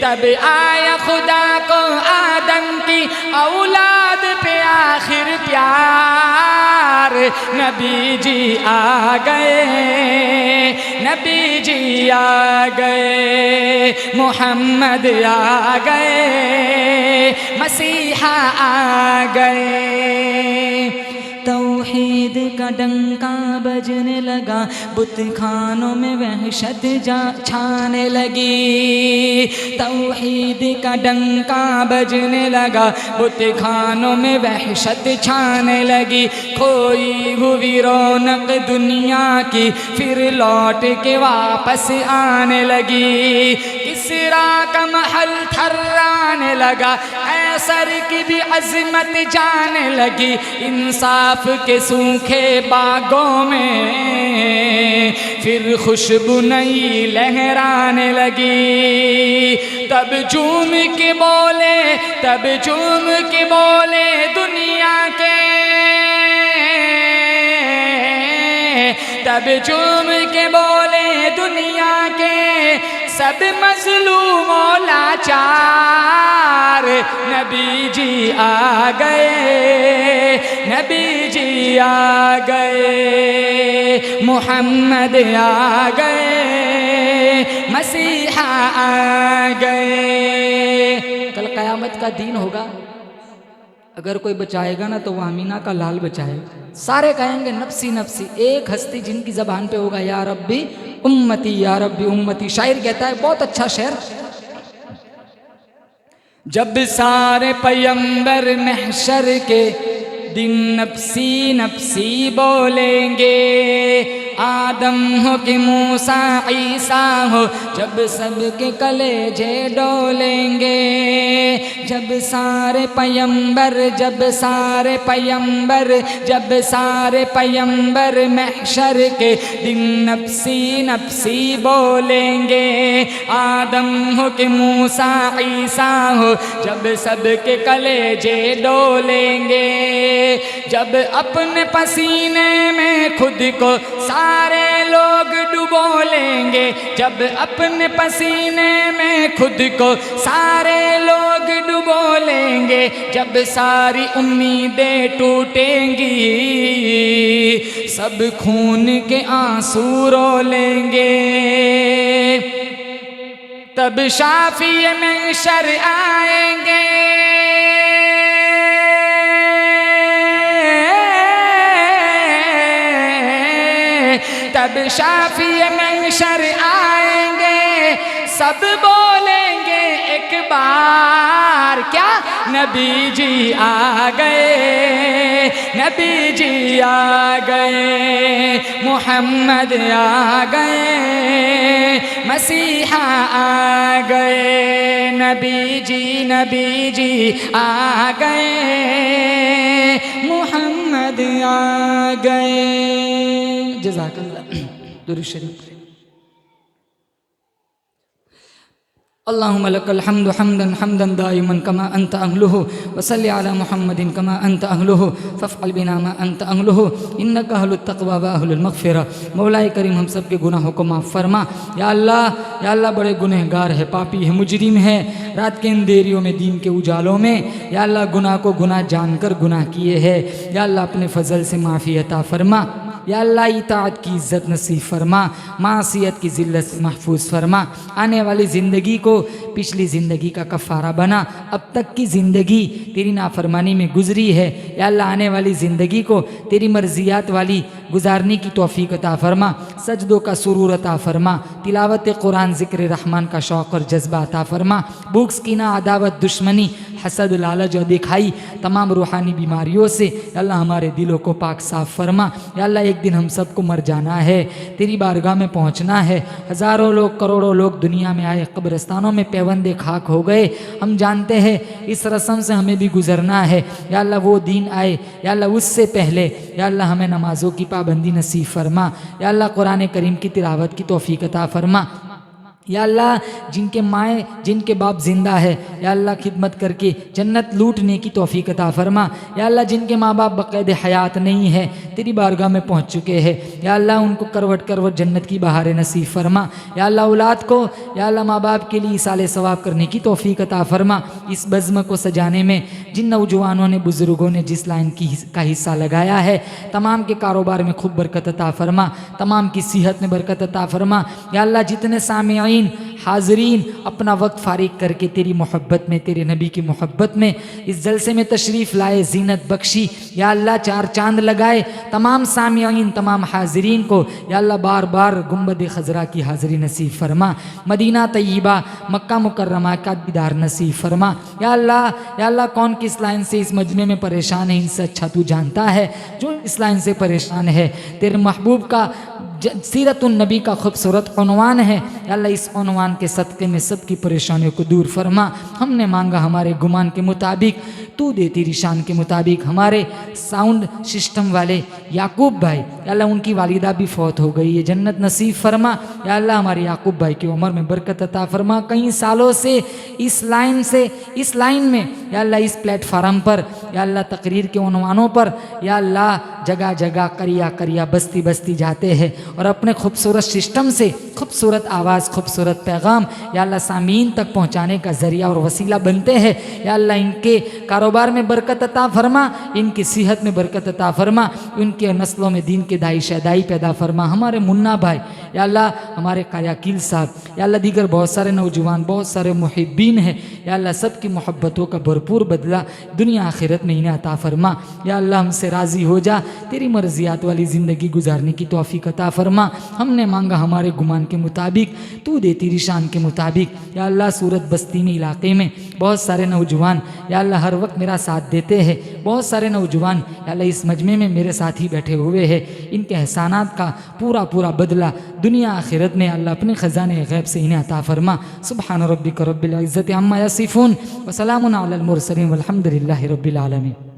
तब आया खुदा को आदम की औलाद पे आखिर प्यार। नबी जी आ गए, नबी जी आ गए, मोहम्मद आ गए, मसीहा आ गए। तौहीद का डंका बजने लगा, बुत खानों में वहशत छाने लगी। तौहीद का डंका बजने लगा, बुत खानों में वहशत छाने लगी। खोई हुई रौनक दुनिया की फिर लौट के वापस आने लगी। किसरा का महल थर्राने लगा, कैसर की भी अजमत जाने लगी। इंसाफ के सूखे बागों में फिर खुशबू नई लहराने लगी। तब झूम के बोले, तब झूम के बोले दुनिया के, तब झूम के बोले दुनिया के सब मजलूमों लाचार। नबी जी आ गए, नबी जी आ गए, मोहम्मद आ गए, मसीहा आ गए। कल क़यामत का दिन होगा, अगर कोई बचाएगा ना तो वो आमीना का लाल बचाएगा। सारे कहेंगे नफ्सी नफ्सी, एक हस्ती जिनकी ज़बान पे होगा या रब्बी उम्मती, या रब्बी उम्मती। शायर कहता है, बहुत अच्छा शेर, जब सारे पैगंबर महशर के दिन नफ्सी नफ्सी बोलेंगे, आदम हो कि मूसा ईसा हो, जब सबके कलेजे डोलेंगे। जब सारे पैगंबर, जब सारे पैगंबर, जब सारे पैगंबर महशर के दिन नफ्सी नफ्सी बोलेंगे, आदम हो कि मूसा ईसा हो, जब सबके कलेजे डोलेंगे। जब अपने पसीने में खुद को सारे लोग डुबो लेंगे, जब अपने पसीने में खुद को सारे लोग डुबो लेंगे, जब सारी उम्मीदें टूटेंगी, सब खून के आंसू रो लेंगे। तब शाफी महशर आएंगे, तब शाफी महशर आएंगे, सब बोलेंगे एक बार, क्या नबी जी आ गए, नबी जी आ गए, मोहम्मद आ गए, मसीहा आ गए। नबी जी आ गए, मोहम्मद आ गए। जज़ाकल्लाह। दुरूद शरीफ। अल्लाहुम्मा लकल हम्दु हम्दन हम्दन दाइमन कमा अंत अहलुहु व सल्लि अला मुहम्मदिन कमा अंत अहलुहु फफ़अल बिना मा अंत अहलुहु इन्नका अहलुत तक़वा व अहलुल मग़फ़िरा। मौलाए करीम हम सब के गुनाहों को माफ़ फरमा। या अल्लाह बड़े गुनहगार है, पापी है, मुजरिम है। रात के अंधेरियों में, दीन के उजालों में या अल्लाह गुनाह को गुनाह जानकर गुनाह किए हैं। या अल्लाह अपने फ़ज़ल से माफ़ी अता फरमा। या अल्लाह इताअत की इज़्ज़त नसीब फरमा, मासियत की ज़िल्लत से महफूज फरमा। आने वाली ज़िंदगी को पिछली ज़िंदगी का कफ़ारा बना। अब तक की ज़िंदगी तेरी नाफरमानी में गुजरी है, या अल्लाह आने वाली ज़िंदगी को तेरी मर्ज़ियात वाली गुजारने की तौफीक अता फरमा, सजदों का सुरूर अता फरमा, तिलावत कुरान ज़िक्र रहमान का शौक़ और जज्बा अता फरमा, भूख कीना अदावत दुश्मनी हसद लालच और दिखाई तमाम रूहानी बीमारियों से अल्लाह हमारे दिलों को पाक साफ़ फरमा। या अल्लाह एक दिन हम सबको मर जाना है, तेरी बारगाह में पहुंचना है। हज़ारों लोग करोड़ों लोग दुनिया में आए, कब्रिस्तानों में पैवंदे खाक हो गए। हम जानते हैं इस रस्म से हमें भी गुजरना है। या अल्लाह वो दिन आए, या अल्लाह उससे पहले या अल्लाह हमें नमाज़ों की पाबंदी नसीब फरमा। या अल्लाह कुरान करीम की तिलावत की तौफीक अता फरमा। या अल्लाह जिनके माए जिनके बाप जिंदा है, या अल्लाह खिदमत करके जन्नत लूटने की तौफीक अता फरमा। या अल्लाह जिनके माँ बाप बक़ैद हयात नहीं है, तेरी बारगाह में पहुँच चुके हैं, या अल्लाह उनको करवट करवट जन्नत की बहारें नसीब फरमा। या अल्लाह औलाद को या अल्लाह माँ बाप के लिए इसाले सवाब करने की तौफीक अता फरमा। इस बज़्म को सजाने में जिन नौजवानों ने बुज़ुर्गों ने जिस लाइन का हिस्सा लगाया है, तमाम के कारोबार में खूब बरकत अता फरमा, तमाम की सेहत में बरकत अता फरमा। या अल्लाह जितने सामिईन हाज़रीन अपना वक्त फारिग करके तेरी मोहब्बत में, तेरे नबी की मोहब्बत में इस जलसे में तशरीफ़ लाए, जीनत बख्शी, या अल्लाह चार चांद लगाए तमाम सामिईन तमाम हाज़रीन को। या अल्लाह बार बार गुंबद खजरा की हाज़री नसीब फरमा, मदीना तय्यबा मक्का मुकर्रमा का दीदार नसीब फरमा। या अल्लाह कौन किस लाइन से इस मजमे में परेशान है, इनसे अच्छा तू जानता है। जो इस लाइन से परेशान है, तेरे महबूब का सीरतुन नबी का खूबसूरत उन्वान है। अल्लाह इस उन्वान के सदक़े में सबकी परेशानियों को दूर फरमा। हमने मांगा हमारे गुमान के मुताबिक, तू दे तेरी शान के मुताबिक। हमारे साउंड सिस्टम वाले याकूब भाई, अल्लाह उनकी वालिदा भी फौत हो गई है, जन्नत नसीब फरमा। या अल्लाह हमारे याकूब भाई की उम्र में बरकत अता फरमा। कई सालों से इस लाइन में या अल्लाह इस प्लेटफार्म पर या अल्लाह तकरीर के उन्वानों पर या अल्लाह जगह जगह करिया करिया बस्ती बस्ती जाते हैं और अपने खूबसूरत सिस्टम से खूबसूरत आवाज़ खूबसूरत पैगाम या अल्लाह सामीन तक पहुँचाने का ज़रिया और वसीला बनते हैं। या अल्लाह इनके कारोबार में बरकत अता फरमा, इनकी सेहत में बरकत अता फरमा, इनके नस्लों में दीन के दाई शहदाई पैदा फरमा। हमारे मुन्ना भाई या अल्लाह, हमारे कायाकील साहब या अल्लाह, दीगर बहुत सारे नौजवान बहुत सारे मुहिब्बीन हैं या अल्लाह, सबकी मोहब्बतों का भरपूर बदला दुनिया आखिरत में इन्हें अता फरमा। या अल्लाह हमसे राज़ी हो जा, तेरी मर्जियात वाली ज़िंदगी गुजारने की तौफीक अता फरमा। हमने मांगा हमारे गुमान के मुताबिक, तू दे तेरी शान के मुताबिक। या अल्लाह सूरत बस्ती में इलाके में बहुत सारे नौजवान या अल्लाह हर वक्त मेरा साथ देते हैं, बहुत सारे नौजवान या अल्लाह इस मजमे में मेरे साथ ही बैठे हुए हैं। इनके एहसानात का पूरा पूरा बदला दुनिया आखिरत में अल्लाह अपने ख़ज़ाने गैब से इन्हें अता फरमा। सुब्हान रब्बिक रब्बिल इज़्ज़ति अम्मा यसिफून व सलामुन अलल मुरसलीन वल्हम्दुलिल्लाहि रब्बिल आलमीन।